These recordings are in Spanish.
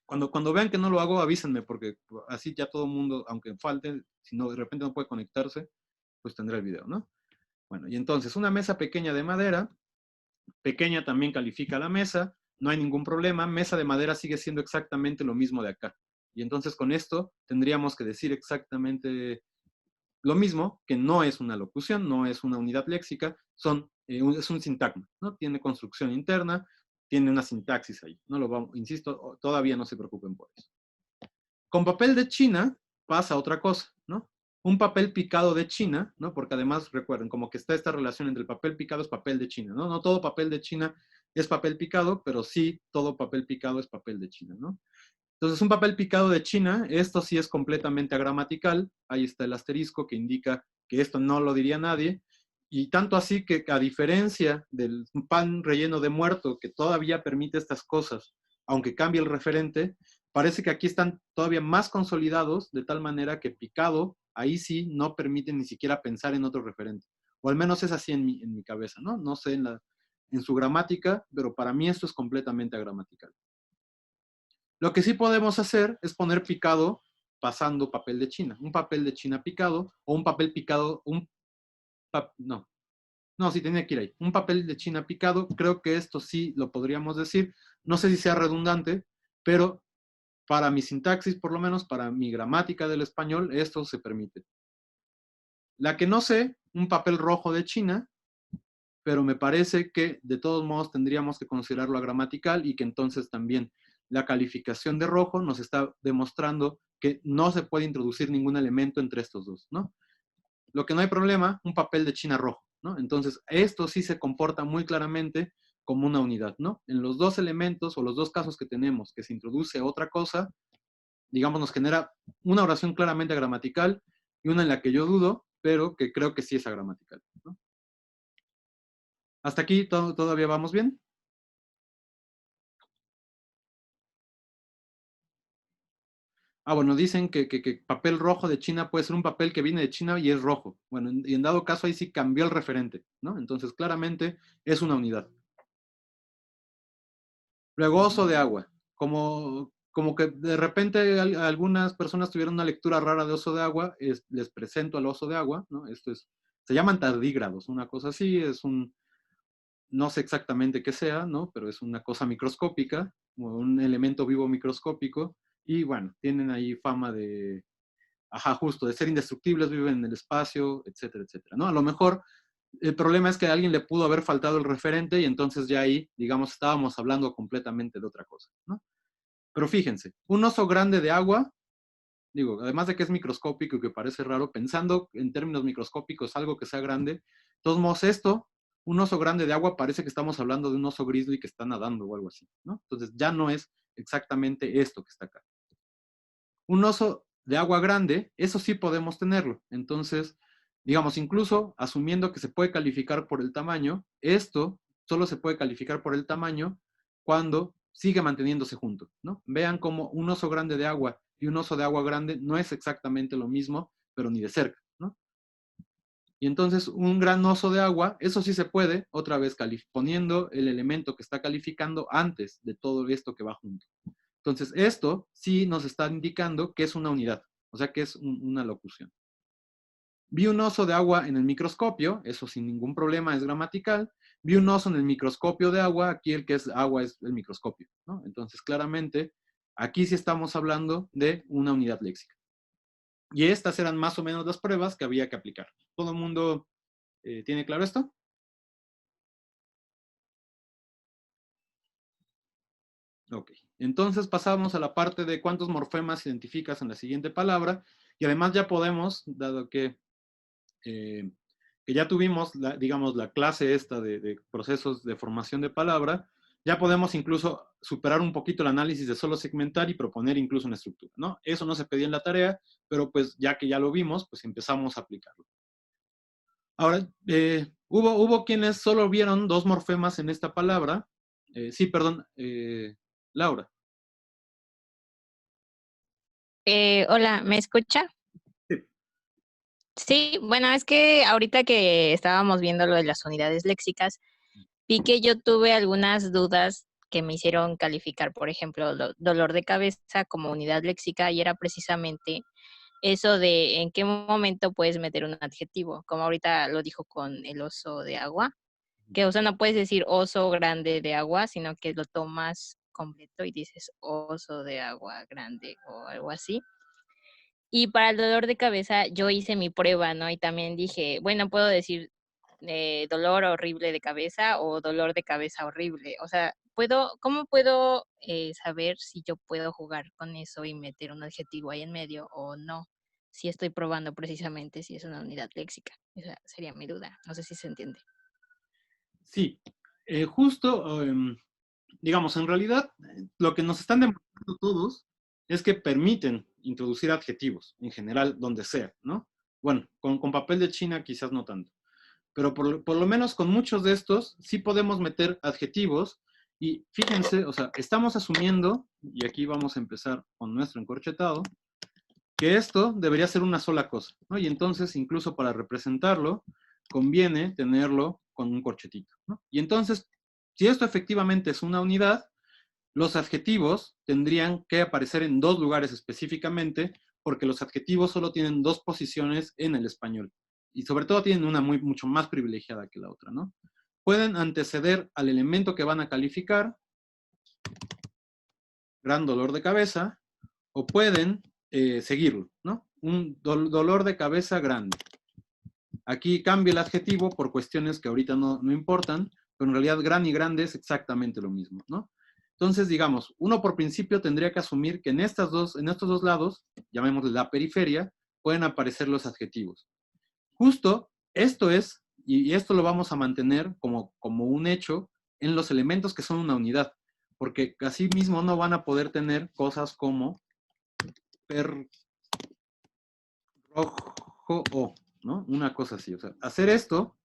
Cuando vean que no lo hago, avísenme, porque así ya todo el mundo, aunque falte, si no, de repente no puede conectarse, pues tendrá el video, ¿no? Bueno, y entonces una mesa pequeña de madera, pequeña también califica la mesa, no hay ningún problema, mesa de madera sigue siendo exactamente lo mismo de acá. Y entonces con esto tendríamos que decir exactamente lo mismo, que no es una locución, no es una unidad léxica, es un sintagma, ¿no? Tiene construcción interna, tiene una sintaxis ahí. No lo vamos, insisto, todavía no se preocupen por eso. Con papel de China pasa otra cosa, ¿no? Un papel picado de China, ¿no? Porque además, recuerden, como que está esta relación entre el papel picado es papel de China, ¿no? No todo papel de China es papel picado, pero sí todo papel picado es papel de China, ¿no? Entonces, un papel picado de China, esto sí es completamente agramatical. Ahí está el asterisco que indica que esto no lo diría nadie. Y tanto así que, a diferencia del pan relleno de muerto, que todavía permite estas cosas, aunque cambie el referente, parece que aquí están todavía más consolidados, de tal manera que picado, ahí sí no permite ni siquiera pensar en otro referente. O al menos es así en mi cabeza, ¿no? No sé en su gramática, pero para mí esto es completamente agramatical. Lo que sí podemos hacer es poner picado pasando papel de China. Un papel de China picado o un papel picado, no, sí tenía que ir ahí. Un papel de China picado, creo que esto sí lo podríamos decir. No sé si sea redundante, pero para mi sintaxis, por lo menos para mi gramática del español, esto se permite. La que no sé, un papel rojo de China, pero me parece que de todos modos tendríamos que considerarlo gramatical y que entonces también la calificación de rojo nos está demostrando que no se puede introducir ningún elemento entre estos dos, ¿no? Lo que no hay problema, un papel de China rojo, ¿no? Entonces, esto sí se comporta muy claramente como una unidad, ¿no? En los dos elementos o los dos casos que tenemos que se introduce otra cosa, digamos, nos genera una oración claramente gramatical y una en la que yo dudo, pero que creo que sí es agramatical, ¿no? ¿Hasta aquí todavía vamos bien? Bueno, dicen que papel rojo de China puede ser un papel que viene de China y es rojo. Bueno, y en dado caso ahí sí cambió el referente, ¿no? Entonces, claramente es una unidad. Luego, oso de agua. Como que de repente algunas personas tuvieron una lectura rara de oso de agua, les presento al oso de agua, ¿no? Se llaman tardígrados, una cosa así, no sé exactamente qué sea, ¿no? Pero es una cosa microscópica, un elemento vivo microscópico, y bueno, tienen ahí fama de, justo, de ser indestructibles, viven en el espacio, etcétera, etcétera, ¿no? A lo mejor el problema es que a alguien le pudo haber faltado el referente y entonces ya ahí, digamos, estábamos hablando completamente de otra cosa, ¿no? Pero fíjense, un oso grande de agua, digo, además de que es microscópico y que parece raro, pensando en términos microscópicos algo que sea grande, de todos modos un oso grande de agua parece que estamos hablando de un oso grizzly que está nadando o algo así, ¿no? Entonces ya no es exactamente esto que está acá. Un oso de agua grande, eso sí podemos tenerlo. Entonces, digamos, incluso asumiendo que se puede calificar por el tamaño, esto solo se puede calificar por el tamaño cuando sigue manteniéndose junto, ¿no? Vean como un oso grande de agua y un oso de agua grande no es exactamente lo mismo, pero ni de cerca, ¿no? Y entonces un gran oso de agua, eso sí se puede, otra vez poniendo el elemento que está calificando antes de todo esto que va junto. Entonces, esto sí nos está indicando que es una unidad, o sea que es una locución. Vi un oso de agua en el microscopio, eso sin ningún problema es gramatical. Vi un oso en el microscopio de agua, aquí el que es agua es el microscopio, ¿no? Entonces, claramente, aquí sí estamos hablando de una unidad léxica. Y estas eran más o menos las pruebas que había que aplicar. ¿Todo el mundo tiene claro esto? Ok, entonces pasamos a la parte de cuántos morfemas identificas en la siguiente palabra, y además ya podemos, dado eh, que ya tuvimos, digamos, la clase esta de procesos de formación de palabra, ya podemos incluso superar un poquito el análisis de solo segmentar y proponer incluso una estructura, ¿no? Eso no se pedía en la tarea, pero pues ya que ya lo vimos, pues empezamos a aplicarlo. Ahora, hubo quienes solo vieron dos morfemas en esta palabra. Sí, perdón, Laura. Hola, ¿me escucha? Sí. Sí, bueno, es que ahorita que estábamos viendo lo de las unidades léxicas, vi que yo tuve algunas dudas que me hicieron calificar, por ejemplo, dolor de cabeza como unidad léxica, y era precisamente eso de en qué momento puedes meter un adjetivo, como ahorita lo dijo con el oso de agua, que o sea, no puedes decir oso grande de agua, sino que lo tomas completo y dices oso de agua grande o algo así. Y para el dolor de cabeza yo hice mi prueba, ¿no? Y también dije, bueno, puedo decir dolor horrible de cabeza o dolor de cabeza horrible. O sea, ¿cómo puedo saber si yo puedo jugar con eso y meter un adjetivo ahí en medio o no? Si estoy probando precisamente si es una unidad léxica. Esa sería mi duda. No sé si se entiende. Sí, justo, digamos, en realidad, lo que nos están demostrando todos es que permiten introducir adjetivos, en general, donde sea, ¿no? Bueno, con papel de China quizás no tanto, pero por lo menos con muchos de estos sí podemos meter adjetivos y fíjense, o sea, estamos asumiendo, y aquí vamos a empezar con nuestro encorchetado, que esto debería ser una sola cosa, ¿no? Y entonces, incluso para representarlo, conviene tenerlo con un corchetito, ¿no? Y entonces, si esto efectivamente es una unidad, los adjetivos tendrían que aparecer en dos lugares específicamente, porque los adjetivos solo tienen dos posiciones en el español. Y sobre todo tienen una mucho más privilegiada que la otra, ¿no? Pueden anteceder al elemento que van a calificar, gran dolor de cabeza, o pueden seguirlo, ¿no? Un dolor de cabeza grande. Aquí cambia el adjetivo por cuestiones que ahorita no importan, pero en realidad gran y grande es exactamente lo mismo, ¿no? Entonces, digamos, uno por principio tendría que asumir que en estos dos lados, llamémosle la periferia, pueden aparecer los adjetivos. Justo esto es, y esto lo vamos a mantener como un hecho en los elementos que son una unidad, porque así mismo no van a poder tener cosas como per, rojo o, ¿no? Una cosa así. O sea, hacer esto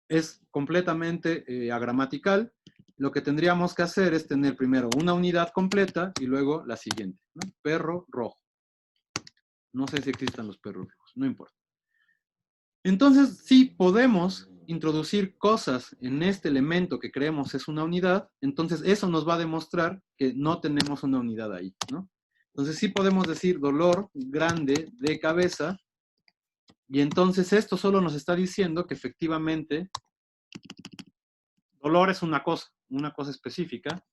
es completamente agramatical. Lo que tendríamos que hacer es tener primero una unidad completa y luego la siguiente, ¿no? Perro rojo. No sé si existan los perros rojos, no importa. Entonces, sí podemos introducir cosas en este elemento que creemos es una unidad, entonces eso nos va a demostrar que no tenemos una unidad ahí, ¿no? Entonces sí podemos decir dolor grande de cabeza, y entonces esto solo nos está diciendo que efectivamente dolor es una cosa específica,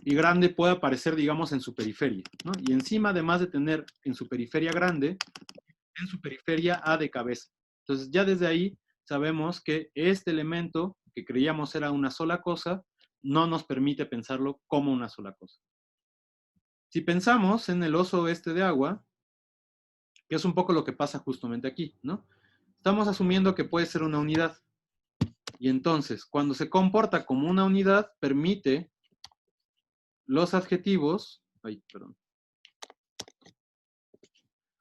y grande puede aparecer, digamos, en su periferia, ¿no? Y encima, además de tener en su periferia grande, en su periferia A de cabeza. Entonces ya desde ahí sabemos que este elemento que creíamos era una sola cosa, no nos permite pensarlo como una sola cosa. Si pensamos en el oso este de agua, que es un poco lo que pasa justamente aquí, ¿no? Estamos asumiendo que puede ser una unidad. Y entonces, cuando se comporta como una unidad, permite los adjetivos, ay, perdón,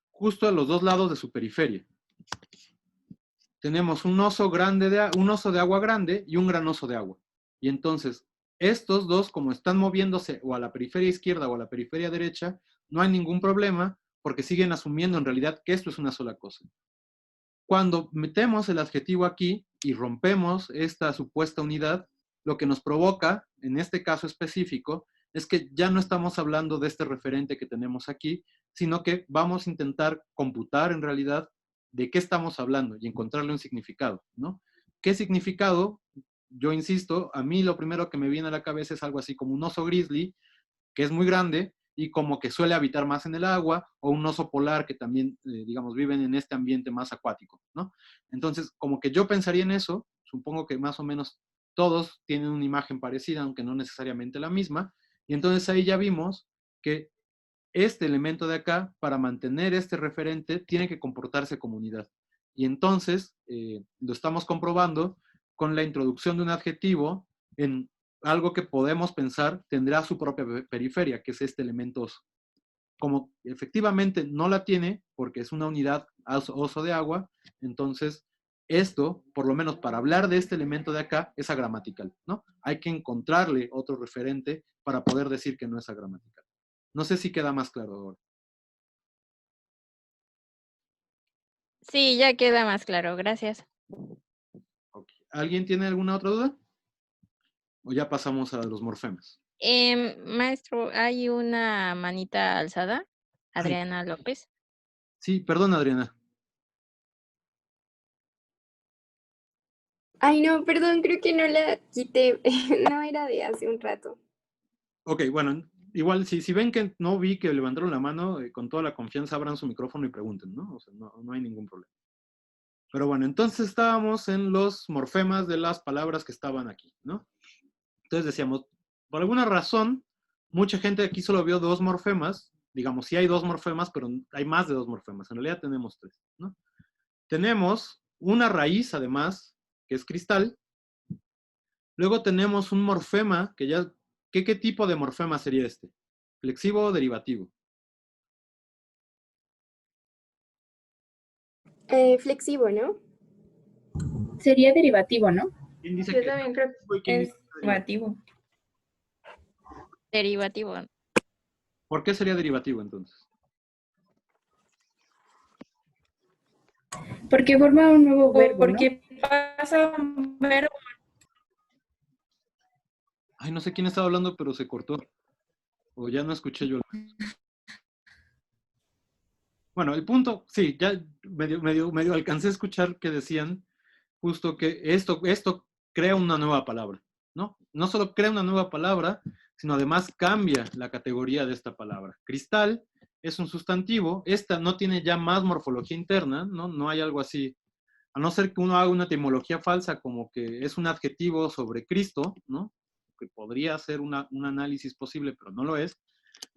justo a los dos lados de su periferia. Tenemos un oso de agua grande y un gran oso de agua. Y entonces, estos dos, como están moviéndose o a la periferia izquierda o a la periferia derecha, no hay ningún problema porque siguen asumiendo en realidad que esto es una sola cosa. Cuando metemos el adjetivo aquí y rompemos esta supuesta unidad, lo que nos provoca, en este caso específico, es que ya no estamos hablando de este referente que tenemos aquí, sino que vamos a intentar computar en realidad de qué estamos hablando y encontrarle un significado, ¿no? ¿Qué significado? Yo insisto, a mí lo primero que me viene a la cabeza es algo así como un oso grizzly, que es muy grande y como que suele habitar más en el agua, o un oso polar que también, digamos, viven en este ambiente más acuático, ¿no? Entonces, como que yo pensaría en eso, supongo que más o menos todos tienen una imagen parecida, aunque no necesariamente la misma, y entonces ahí ya vimos que este elemento de acá, para mantener este referente, tiene que comportarse como unidad. Y entonces, lo estamos comprobando con la introducción de un adjetivo en algo que podemos pensar tendrá su propia periferia, que es este elemento oso. Como efectivamente no la tiene, porque es una unidad oso de agua, entonces esto, por lo menos para hablar de este elemento de acá, es agramatical, ¿no? Hay que encontrarle otro referente para poder decir que no es agramatical. No sé si queda más claro ahora. Sí, ya queda más claro. Gracias. Okay. ¿Alguien tiene alguna otra duda? ¿O ya pasamos a los morfemas? Maestro, hay una manita alzada, Ay, Adriana López. sí, perdón, Adriana. Ay, no, perdón, creo que no la quité. No era de hace un rato. Ok, bueno, igual si ven que no vi que levantaron la mano, con toda la confianza abran su micrófono y pregunten, ¿no? O sea, no hay ningún problema. Pero bueno, entonces estábamos en los morfemas de las palabras que estaban aquí, ¿no? Entonces decíamos, por alguna razón, mucha gente aquí solo vio dos morfemas. Digamos, sí hay dos morfemas, pero hay más de dos morfemas. En realidad tenemos tres, ¿no? Tenemos una raíz, además, que es cristal. Luego tenemos un morfema, que ya, ¿qué tipo de morfema sería este? ¿Flexivo o derivativo? Flexivo, ¿no? Sería derivativo, ¿no? ¿Quién dice Yo que también creo y que quién es dice que derivativo? Derivativo. Derivativo. ¿Por qué sería derivativo entonces? Porque forma un nuevo verbo, ¿no? Porque pasa un verbo. Ay, no sé quién estaba hablando, pero se cortó. O ya no escuché yo. Bueno, el punto, sí, ya medio alcancé a escuchar que decían justo que esto crea una nueva palabra, ¿no? No solo crea una nueva palabra, sino además cambia la categoría de esta palabra. Cristal es un sustantivo, esta no tiene ya más morfología interna, ¿no? No hay algo así, a no ser que uno haga una etimología falsa como que es un adjetivo sobre Cristo, ¿no? Que podría ser un análisis posible, pero no lo es.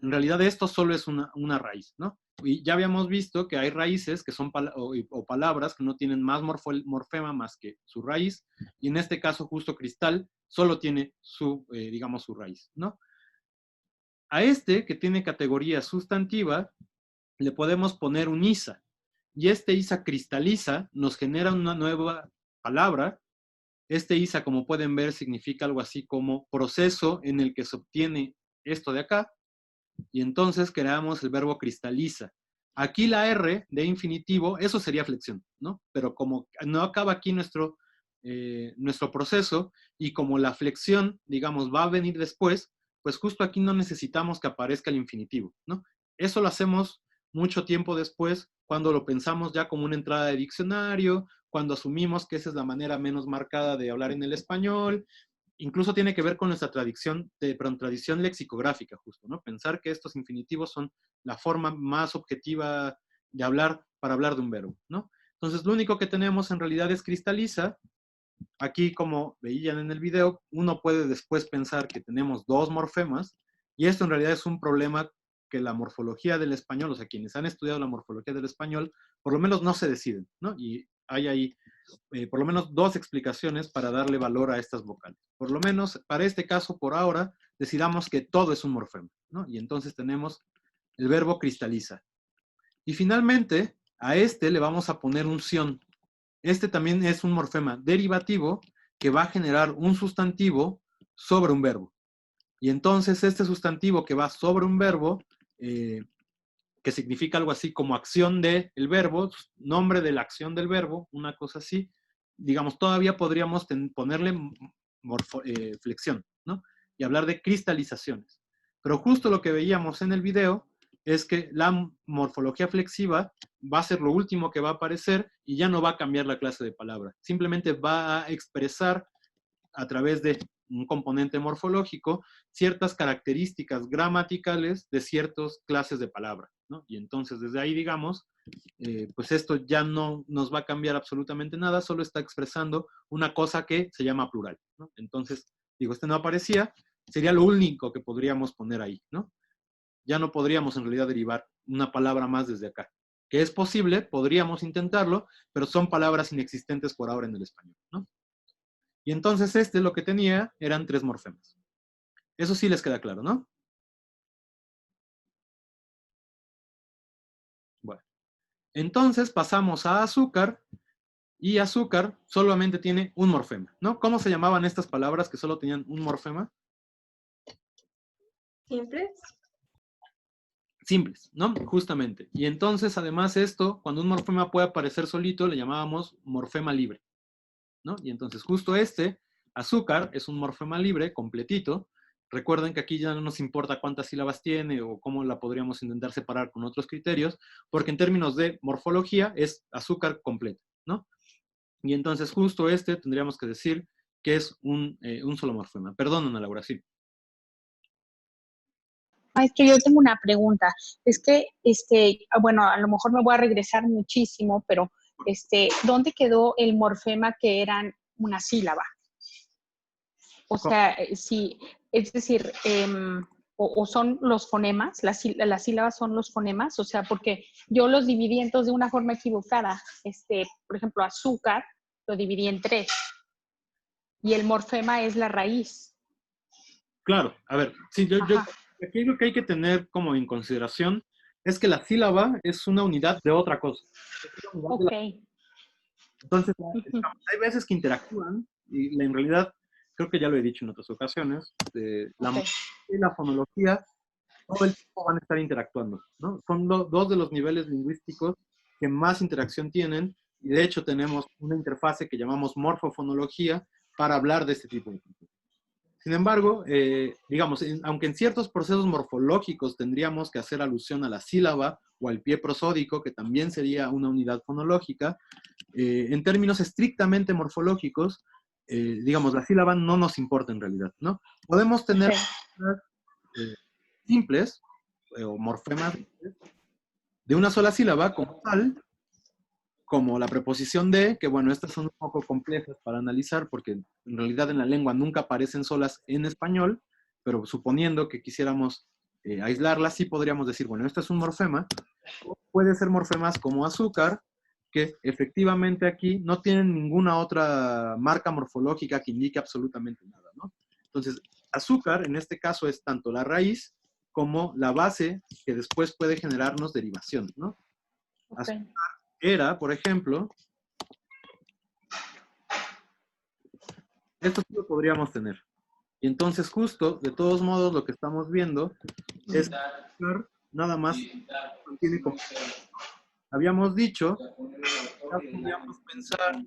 En realidad esto solo es una raíz, ¿no? Y ya habíamos visto que hay raíces que son o palabras que no tienen más morfema más que su raíz, y en este caso justo cristal solo tiene digamos, su raíz, ¿no? A este, que tiene categoría sustantiva, le podemos poner un isa, y este isa cristaliza, nos genera una nueva palabra. Este isa, como pueden ver, significa algo así como proceso en el que se obtiene esto de acá, y entonces creamos el verbo cristaliza. Aquí la R de infinitivo, eso sería flexión, ¿no? Pero como no acaba aquí nuestro proceso, y como la flexión, digamos, va a venir después, pues justo aquí no necesitamos que aparezca el infinitivo, ¿no? Eso lo hacemos mucho tiempo después, cuando lo pensamos ya como una entrada de diccionario, cuando asumimos que esa es la manera menos marcada de hablar en el español. Incluso tiene que ver con nuestra tradición lexicográfica, justo, ¿no? Pensar que estos infinitivos son la forma más objetiva de hablar para hablar de un verbo, ¿no? Entonces, lo único que tenemos en realidad es cristaliza. Aquí, como veían en el video, uno puede después pensar que tenemos dos morfemas, y esto en realidad es un problema que la morfología del español, o sea, quienes han estudiado la morfología del español, por lo menos no se deciden, ¿no? Y hay ahí por lo menos dos explicaciones para darle valor a estas vocales. Por lo menos, para este caso, por ahora, decidamos que todo es un morfema, ¿no? Y entonces tenemos el verbo cristaliza. Y finalmente, a este le vamos a poner un ción. Este también es un morfema derivativo que va a generar un sustantivo sobre un verbo. Y entonces este sustantivo que va sobre un verbo, que significa algo así como acción del verbo, nombre de la acción del verbo, una cosa así, digamos, todavía podríamos ponerle flexión, ¿no? Y hablar de cristalizaciones. Pero justo lo que veíamos en el video es que la morfología flexiva va a ser lo último que va a aparecer y ya no va a cambiar la clase de palabra. Simplemente va a expresar a través de un componente morfológico ciertas características gramaticales de ciertas clases de palabra, ¿no? Y entonces desde ahí, digamos, pues esto ya no nos va a cambiar absolutamente nada, solo está expresando una cosa que se llama plural, ¿no? Entonces, digo, este no aparecía, sería lo único que podríamos poner ahí, ¿no? Ya no podríamos en realidad derivar una palabra más desde acá. Que es posible, podríamos intentarlo, pero son palabras inexistentes por ahora en el español, ¿no? Y entonces este lo que tenía eran tres morfemas. Eso sí les queda claro, ¿no? Bueno. Entonces pasamos a azúcar, y azúcar solamente tiene un morfema, ¿no? ¿Cómo se llamaban estas palabras que solo tenían un morfema? ¿Simples? Simples, ¿no? Justamente. Y entonces, además, esto, cuando un morfema puede aparecer solito, le llamábamos morfema libre, ¿no? Y entonces, justo este Azúcar es un morfema libre, completito. Recuerden que aquí ya no nos importa cuántas sílabas tiene o cómo la podríamos intentar separar con otros criterios, porque en términos de morfología es azúcar completo, ¿no? Y entonces justo tendríamos que decir que es un solo morfema. Perdón, Ana Laura, sí. Maestro, yo tengo una pregunta. Es que, bueno, a lo mejor me voy a regresar muchísimo, pero, ¿dónde quedó el morfema que eran una sílaba? O sea, sí, es decir, o son los fonemas, las sílabas son los fonemas, o sea, porque yo los dividí entonces de una forma equivocada. Por ejemplo, azúcar lo dividí en 3 y el morfema es la raíz. Claro, a ver, sí, aquí lo que hay que tener como en consideración es que la sílaba es una unidad de otra cosa. Ok. Entonces, hay veces que interactúan y en realidad, creo que ya lo he dicho en otras ocasiones, la morfología y la fonología todo el tiempo van a estar interactuando, ¿no? Son dos de los niveles lingüísticos que más interacción tienen y de hecho tenemos una interfase que llamamos morfofonología para hablar de este tipo de cosas. Sin embargo, digamos, aunque en ciertos procesos morfológicos tendríamos que hacer alusión a la sílaba o al pie prosódico, que también sería una unidad fonológica, en términos estrictamente morfológicos, digamos, la sílaba no nos importa en realidad, ¿no? Podemos tener simples o morfemas de una sola sílaba como tal, como la preposición de, que bueno, estas son un poco complejas para analizar porque en realidad en la lengua nunca aparecen solas en español, pero suponiendo que quisiéramos aislarlas, sí podríamos decir, bueno, esto es un morfema, o puede ser morfemas como azúcar, que efectivamente aquí no tienen ninguna otra marca morfológica que indique absolutamente nada, ¿no? Entonces, azúcar en este caso es tanto la raíz como la base que después puede generarnos derivación, ¿no? Azúcar era, por ejemplo, esto sí lo podríamos tener. Y entonces justo, de todos modos, lo que estamos viendo es que azúcar nada más contiene como... Habíamos dicho, ya podíamos pensar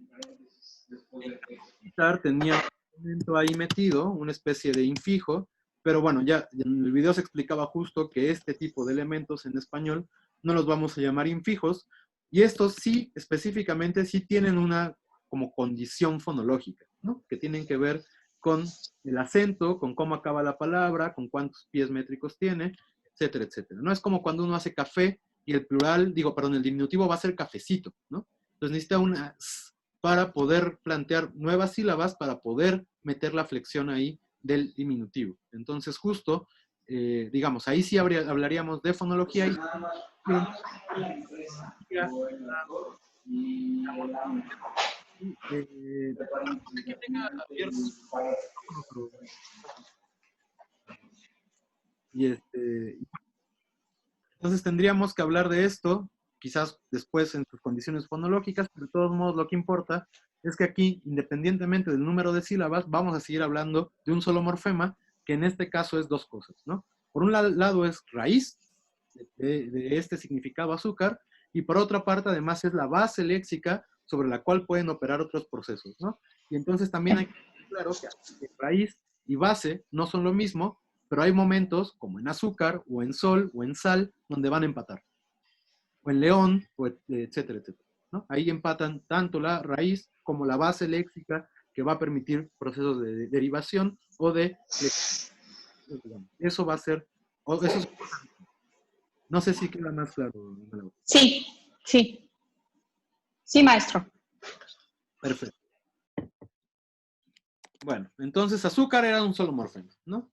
que tenía un elemento ahí metido, una especie de infijo, pero bueno, ya en el video se explicaba justo que este tipo de elementos en español no los vamos a llamar infijos, y estos sí, específicamente, sí tienen una como condición fonológica, ¿no? Que tienen que ver con el acento, con cómo acaba la palabra, con cuántos pies métricos tiene, etcétera, etcétera. No es como cuando uno hace café y el plural, perdón, el diminutivo va a ser cafecito, ¿no? Entonces necesita una s para poder plantear nuevas sílabas, para poder meter la flexión ahí del diminutivo. Entonces justo, digamos, ahí sí hablaríamos de fonología y entonces tendríamos que hablar de esto, quizás después en sus condiciones fonológicas, pero de todos modos lo que importa es que aquí, independientemente del número de sílabas, vamos a seguir hablando de un solo morfema, que en este caso es dos cosas, ¿no? Por un lado es raíz de este significado azúcar, y por otra parte además es la base léxica sobre la cual pueden operar otros procesos, ¿no? Y entonces también hay que tener claro que raíz y base no son lo mismo, pero hay momentos, como en azúcar, o en sol, o en sal, donde van a empatar. O en león, o etcétera, etcétera, ¿no? Ahí empatan tanto la raíz como la base léxica que va a permitir procesos de derivación o de... Eso va a ser... Eso es, no sé si queda más claro. Sí, sí. Sí, maestro. Perfecto. Bueno, entonces azúcar era un solo morfema, ¿no?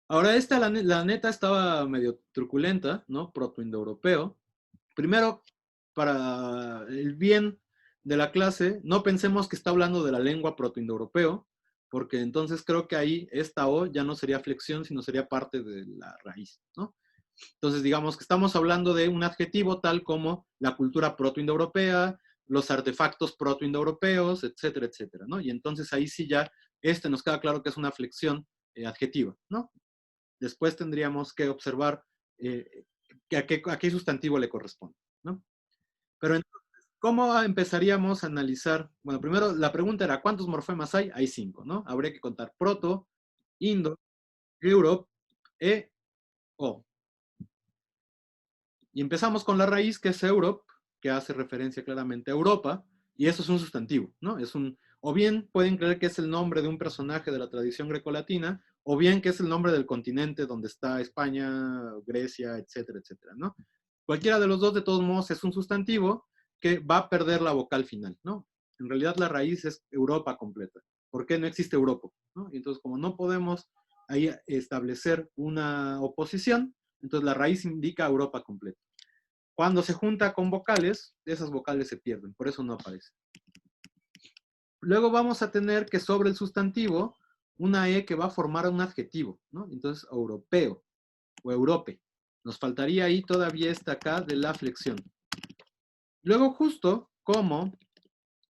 Ahora esta, la neta, estaba medio truculenta, ¿no? Protoindoeuropeo. Primero, para el bien de la clase, no pensemos que está hablando de la lengua protoindoeuropeo, porque entonces creo que ahí esta O ya no sería flexión, sino sería parte de la raíz, ¿no? Entonces, digamos que estamos hablando de un adjetivo tal como la cultura protoindoeuropea, los artefactos protoindoeuropeos, etcétera, etcétera, ¿no? Y entonces ahí sí ya nos queda claro que es una flexión adjetiva, ¿no? Después tendríamos que observar a qué sustantivo le corresponde, ¿no? Pero entonces, ¿Cómo empezaríamos a analizar? Bueno, primero la pregunta era, ¿cuántos morfemas hay? Hay 5, ¿no? Habría que contar proto, indo, euro, o. Y empezamos con la raíz, que es Europe, que hace referencia claramente a Europa, y eso es un sustantivo, ¿no? O bien pueden creer que es el nombre de un personaje de la tradición grecolatina, o bien que es el nombre del continente donde está España, Grecia, etcétera, etcétera, ¿no? Cualquiera de los dos, de todos modos, es un sustantivo que va a perder la vocal final, ¿no? En realidad la raíz es Europa completa. ¿Por qué no existe Europa? ¿No? Y entonces, como no podemos ahí establecer una oposición, entonces la raíz indica Europa completa. Cuando se junta con vocales, esas vocales se pierden, por eso no aparece. Luego vamos a tener que sobre el sustantivo, una E que va a formar un adjetivo, ¿no? Entonces, europeo o europe. Nos faltaría ahí todavía esta acá de la flexión. Luego, justo como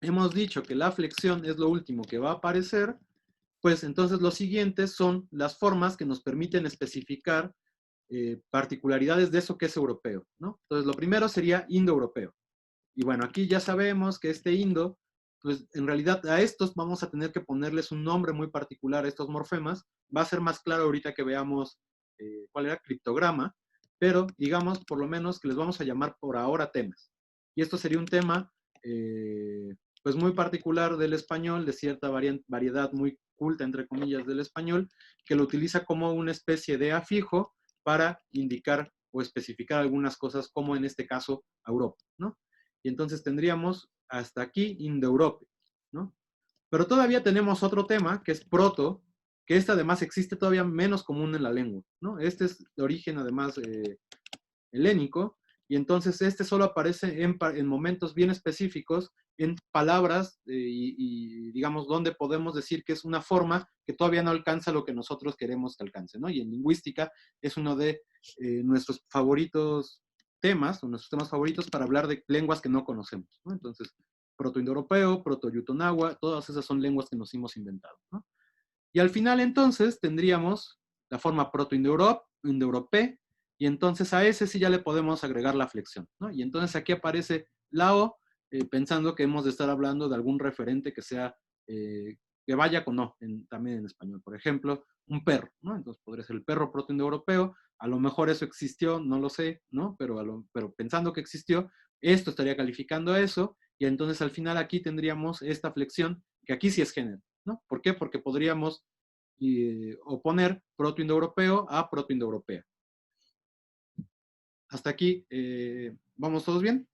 hemos dicho que la flexión es lo último que va a aparecer, pues entonces los siguientes son las formas que nos permiten especificar particularidades de eso que es europeo, ¿no? Entonces, lo primero sería indoeuropeo. Y bueno, aquí ya sabemos que este indo, pues en realidad a estos vamos a tener que ponerles un nombre muy particular a estos morfemas. Va a ser más claro ahorita que veamos cuál era criptograma, pero digamos por lo menos que les vamos a llamar por ahora temas. Y esto sería un tema pues muy particular del español, de cierta variedad muy culta, entre comillas, del español, que lo utiliza como una especie de afijo para indicar o especificar algunas cosas, como en este caso Europa, ¿no? Y entonces tendríamos hasta aquí Indoeurope, ¿no? Pero todavía tenemos otro tema, que es proto, que este además existe todavía menos común en la lengua, ¿no? Este es de origen además helénico, y entonces este solo aparece en momentos bien específicos, en palabras y digamos donde podemos decir que es una forma que todavía no alcanza lo que nosotros queremos que alcance, ¿no? Y en lingüística es uno de nuestros favoritos temas, o nuestros temas favoritos para hablar de lenguas que no conocemos, ¿no? Entonces, proto-indoeuropeo, proto-yutonagua, todas esas son lenguas que nos hemos inventado, ¿no? Y al final entonces tendríamos la forma proto-indoeuropeo, y entonces a ese sí ya le podemos agregar la flexión, ¿no? Y entonces aquí aparece la O, pensando que hemos de estar hablando de algún referente que sea, que vaya con O, también en español. Por ejemplo, un perro, ¿no? Entonces podría ser el perro proto-indoeuropeo, a lo mejor eso existió, no lo sé, ¿no? Pero pensando que existió, esto estaría calificando a eso, y entonces al final aquí tendríamos esta flexión, que aquí sí es género, ¿no? ¿Por qué? Porque podríamos oponer proto-indoeuropeo a proto-indoeuropea. Hasta aquí, ¿vamos todos bien?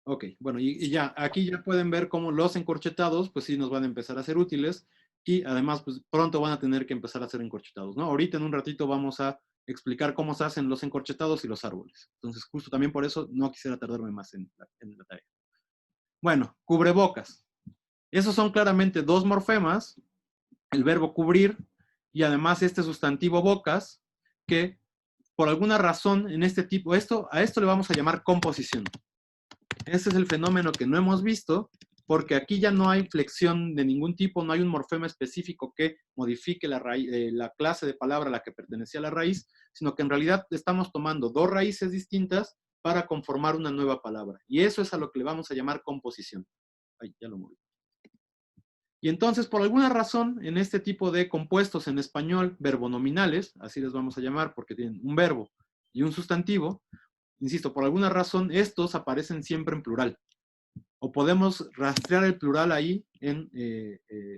Ok, bueno, y ya, aquí ya pueden ver cómo los encorchetados, pues sí nos van a empezar a ser útiles, y además, pues pronto van a tener que empezar a ser encorchetados, ¿no? Ahorita en un ratito vamos a explicar cómo se hacen los encorchetados y los árboles. Entonces, justo también por eso no quisiera tardarme más en la tarea. Bueno, cubrebocas. Esos son claramente dos morfemas, el verbo cubrir, y además este sustantivo bocas, que por alguna razón en este tipo, a esto le vamos a llamar composición. Este es el fenómeno que no hemos visto, porque aquí ya no hay flexión de ningún tipo, no hay un morfema específico que modifique la clase de palabra a la que pertenecía la raíz, sino que en realidad estamos tomando dos raíces distintas para conformar una nueva palabra. Y eso es a lo que le vamos a llamar composición. Ay, ya lo moví. Y entonces, por alguna razón, en este tipo de compuestos en español, verbonominales, así les vamos a llamar porque tienen un verbo y un sustantivo, insisto, por alguna razón, estos aparecen siempre en plural. O podemos rastrear el plural ahí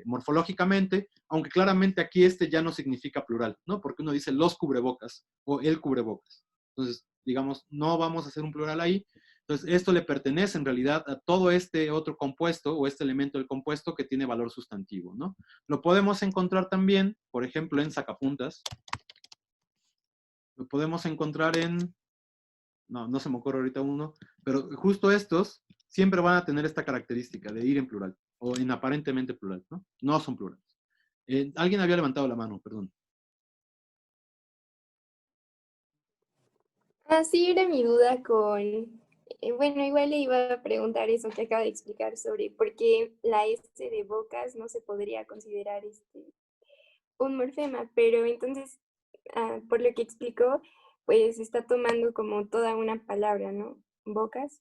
morfológicamente, aunque claramente aquí este ya no significa plural, ¿no? Porque uno dice los cubrebocas o el cubrebocas. Entonces, digamos, no vamos a hacer un plural ahí. Entonces, esto le pertenece en realidad a todo este otro compuesto o este elemento del compuesto que tiene valor sustantivo, ¿no? Lo podemos encontrar también, por ejemplo, en sacapuntas. Lo podemos encontrar en... No se me ocurre ahorita uno, pero justo estos siempre van a tener esta característica de ir en plural, o en aparentemente plural, ¿no? No son plurales. Alguien había levantado la mano, perdón. Así era mi duda con, bueno, igual le iba a preguntar eso que acaba de explicar sobre por qué la S de bocas no se podría considerar un morfema, pero entonces, por lo que explicó, pues está tomando como toda una palabra, ¿no? Bocas.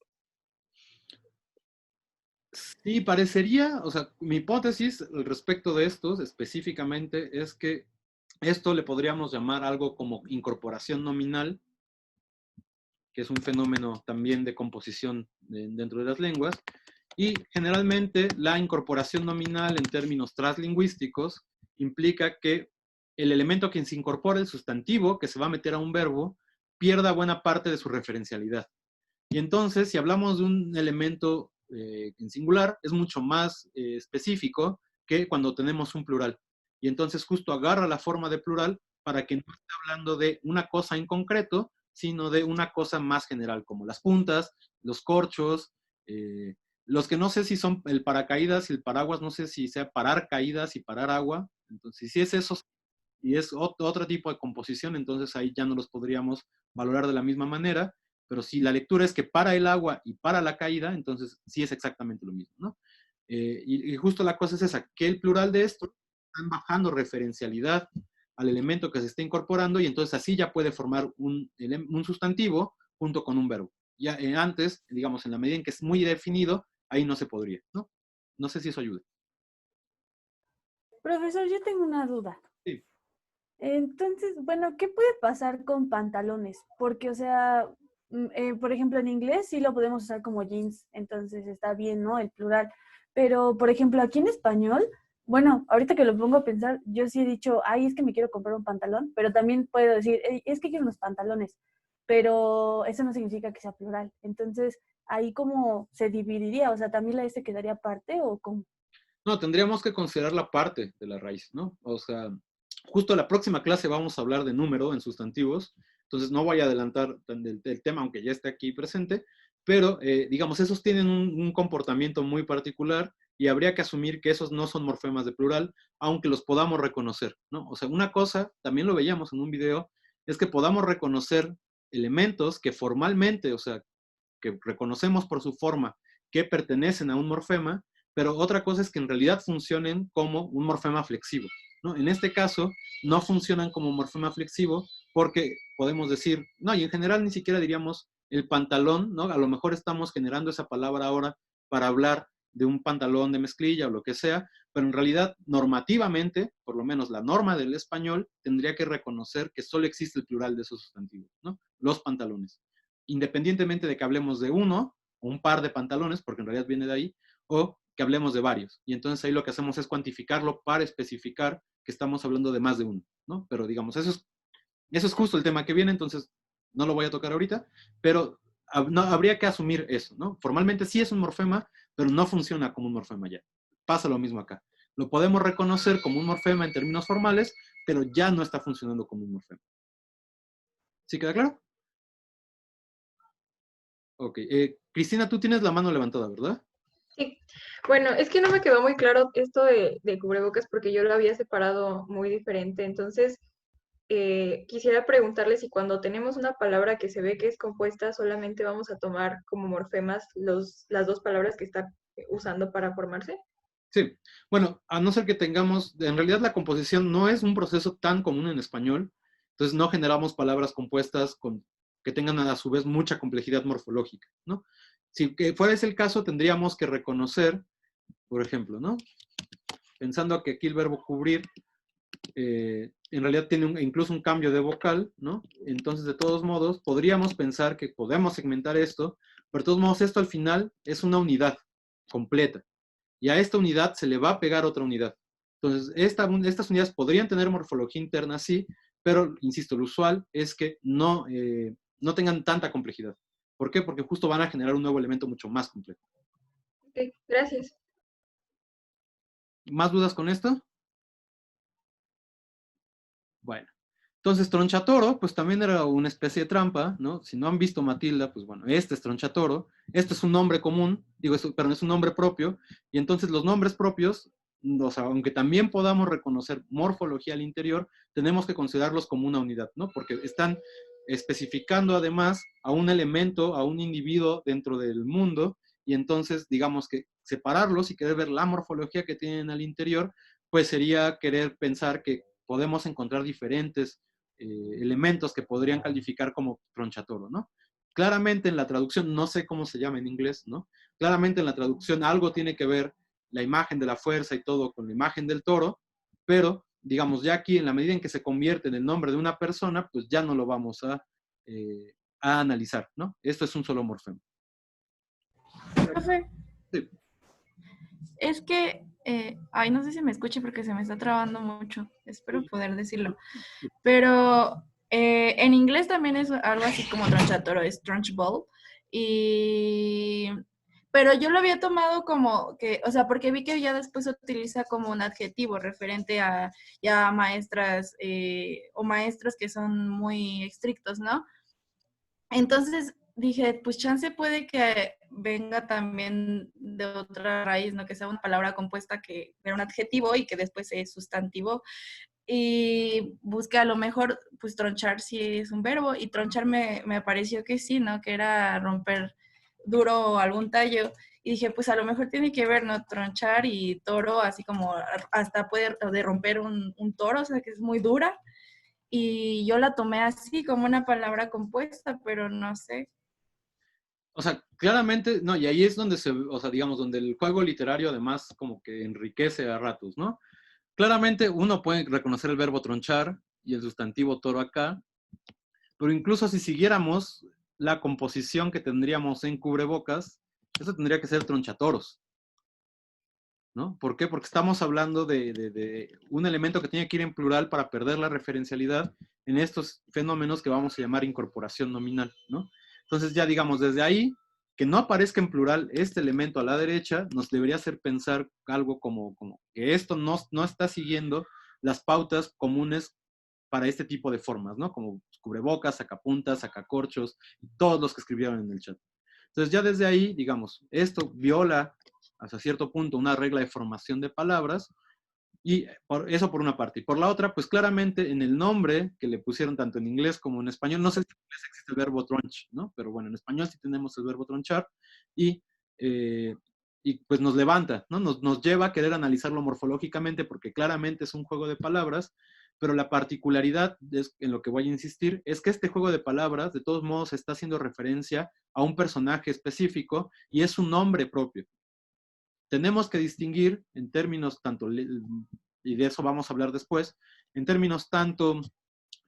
Sí, parecería, o sea, mi hipótesis al respecto de estos específicamente es que esto le podríamos llamar algo como incorporación nominal, que es un fenómeno también de composición dentro de las lenguas, y generalmente la incorporación nominal en términos translingüísticos implica que el elemento que se incorpora, el sustantivo, que se va a meter a un verbo, pierda buena parte de su referencialidad. Y entonces, si hablamos de un elemento en singular, es mucho más específico que cuando tenemos un plural. Y entonces justo agarra la forma de plural para que no esté hablando de una cosa en concreto, sino de una cosa más general, como las puntas, los corchos, los que no sé si son el paracaídas y el paraguas, no sé si sea parar caídas y parar agua. Entonces, si es eso y es otro tipo de composición, entonces ahí ya no los podríamos valorar de la misma manera, pero si la lectura es que para el agua y para la caída, entonces sí es exactamente lo mismo, ¿no? Y justo la cosa es esa, que el plural de esto están bajando referencialidad al elemento que se está incorporando y entonces así ya puede formar un sustantivo junto con un verbo. Ya antes, digamos, en la medida en que es muy definido, ahí no se podría, ¿no? No sé si eso ayuda. Profesor, yo tengo una duda. Sí. Entonces, bueno, ¿qué puede pasar con pantalones? Porque, o sea, por ejemplo, en inglés sí lo podemos usar como jeans, entonces está bien, ¿no? El plural. Pero, por ejemplo, aquí en español, bueno, ahorita que lo pongo a pensar, yo sí he dicho, ay, es que me quiero comprar un pantalón, pero también puedo decir, "Ey, es que quiero unos pantalones", pero eso no significa que sea plural. Entonces, ahí como se dividiría, o sea, ¿también la S quedaría aparte o cómo? No, tendríamos que considerar la parte de la raíz, ¿no? O sea, justo la próxima clase vamos a hablar de número en sustantivos, entonces no voy a adelantar del tema, aunque ya esté aquí presente, pero digamos, esos tienen un comportamiento muy particular y habría que asumir que esos no son morfemas de plural, aunque los podamos reconocer, ¿no? O sea, una cosa, también lo veíamos en un video, es que podamos reconocer elementos que formalmente, o sea, que reconocemos por su forma, que pertenecen a un morfema, pero otra cosa es que en realidad funcionen como un morfema flexivo, ¿no? En este caso, no funcionan como morfema flexivo porque podemos decir, no, y en general ni siquiera diríamos el pantalón, ¿no? A lo mejor estamos generando esa palabra ahora para hablar de un pantalón de mezclilla o lo que sea, pero en realidad normativamente, por lo menos la norma del español, tendría que reconocer que solo existe el plural de esos sustantivos, ¿no? Los pantalones. Independientemente de que hablemos de uno o un par de pantalones, porque en realidad viene de ahí, o que hablemos de varios. Y entonces ahí lo que hacemos es cuantificarlo para especificar que estamos hablando de más de uno, ¿no? Pero digamos, eso es justo el tema que viene, entonces no lo voy a tocar ahorita, pero no, habría que asumir eso, ¿no? Formalmente sí es un morfema, pero no funciona como un morfema ya. Pasa lo mismo acá. Lo podemos reconocer como un morfema en términos formales, pero ya no está funcionando como un morfema. ¿Sí queda claro? Ok. Cristina, tú tienes la mano levantada, ¿verdad? Sí, bueno, es que no me quedó muy claro esto de cubrebocas porque yo lo había separado muy diferente. Entonces, quisiera preguntarle si cuando tenemos una palabra que se ve que es compuesta, solamente vamos a tomar como morfemas las dos palabras que está usando para formarse. Sí. Bueno, a no ser que tengamos, en realidad la composición no es un proceso tan común en español, entonces no generamos palabras compuestas que tengan a su vez mucha complejidad morfológica, ¿no? Si que fuera ese el caso, tendríamos que reconocer, por ejemplo, ¿no? Pensando que aquí el verbo cubrir en realidad tiene incluso un cambio de vocal, ¿no? Entonces, de todos modos, podríamos pensar que podemos segmentar esto, pero de todos modos esto al final es una unidad completa. Y a esta unidad se le va a pegar otra unidad. Entonces, estas unidades podrían tener morfología interna, sí, pero, insisto, lo usual es que no tengan tanta complejidad. ¿Por qué? Porque justo van a generar un nuevo elemento mucho más complejo. Ok, gracias. ¿Más dudas con esto? Bueno. Entonces, Tronchatoro, pues también era una especie de trampa, ¿no? Si no han visto Matilda, pues bueno, este es Tronchatoro, este es un nombre común, pero es un nombre propio, y entonces los nombres propios, o sea, aunque también podamos reconocer morfología al interior, tenemos que considerarlos como una unidad, ¿no? Porque están especificando además a un elemento, a un individuo dentro del mundo, y entonces, digamos que separarlos y querer ver la morfología que tienen al interior, pues sería querer pensar que podemos encontrar diferentes elementos que podrían calificar como tronchatoro, ¿no? Claramente en la traducción, no sé cómo se llama en inglés, ¿no? Claramente en la traducción algo tiene que ver la imagen de la fuerza y todo con la imagen del toro, pero, digamos, ya aquí en la medida en que se convierte en el nombre de una persona, pues ya no lo vamos a analizar, ¿no? Esto es un solo morfema. Profe, Sí. es que, ay, no sé si me escuche porque se me está trabando mucho. Espero poder decirlo. Pero en inglés también es algo así como tronchatoro, es trunchbull. Y... Pero yo lo había tomado como que, o sea, porque vi que ya después se utiliza como un adjetivo referente a ya maestras o maestros que son muy estrictos, ¿no? Entonces dije, pues chance puede que venga también de otra raíz, ¿no? Que sea una palabra compuesta que era un adjetivo y que después es sustantivo. Y busqué a lo mejor, pues tronchar si es un verbo, y tronchar me pareció que sí, ¿no? Que era romper duro algún tallo. Y dije, pues a lo mejor tiene que ver, ¿no? Tronchar y toro, así como hasta puede de romper un toro, o sea, que es muy dura. Y yo la tomé así, como una palabra compuesta, pero no sé. O sea, claramente, no, y ahí es donde o sea, digamos, donde el juego literario además como que enriquece a ratos, ¿no? Claramente uno puede reconocer el verbo tronchar y el sustantivo toro acá, pero incluso si siguiéramos la composición que tendríamos en cubrebocas, eso tendría que ser tronchatoros, ¿no? ¿Por qué? Porque estamos hablando de un elemento que tiene que ir en plural para perder la referencialidad en estos fenómenos que vamos a llamar incorporación nominal, ¿no? Entonces ya digamos, desde ahí, que no aparezca en plural este elemento a la derecha, nos debería hacer pensar algo como que esto no está siguiendo las pautas comunes para este tipo de formas, ¿no? Como cubrebocas, sacapuntas, sacacorchos, y todos los que escribieron en el chat. Entonces ya desde ahí, digamos, esto viola hasta cierto punto una regla de formación de palabras, y eso por una parte. Y por la otra, pues claramente en el nombre que le pusieron tanto en inglés como en español, no sé si en inglés existe el verbo tronch, ¿no? Pero bueno, en español sí tenemos el verbo tronchar, y pues nos levanta, ¿no? Nos lleva a querer analizarlo morfológicamente porque claramente es un juego de palabras, pero la particularidad en lo que voy a insistir es que este juego de palabras de todos modos está haciendo referencia a un personaje específico y es un nombre propio. Tenemos que distinguir en términos tanto, y de eso vamos a hablar después, en términos tanto,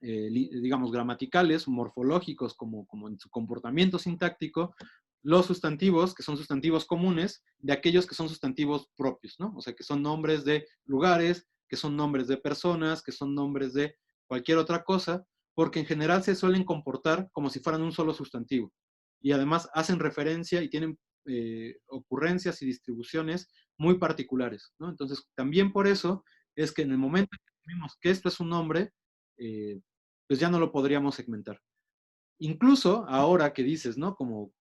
digamos, gramaticales, morfológicos, como en su comportamiento sintáctico, los sustantivos, que son sustantivos comunes, de aquellos que son sustantivos propios, ¿no? O sea, que son nombres de lugares, que son nombres de personas, que son nombres de cualquier otra cosa, porque en general se suelen comportar como si fueran un solo sustantivo. Y además hacen referencia y tienen ocurrencias y distribuciones muy particulares, ¿no? Entonces, también por eso es que en el momento en que vimos que esto es un nombre, pues ya no lo podríamos segmentar. Incluso ahora que dices, ¿no? Como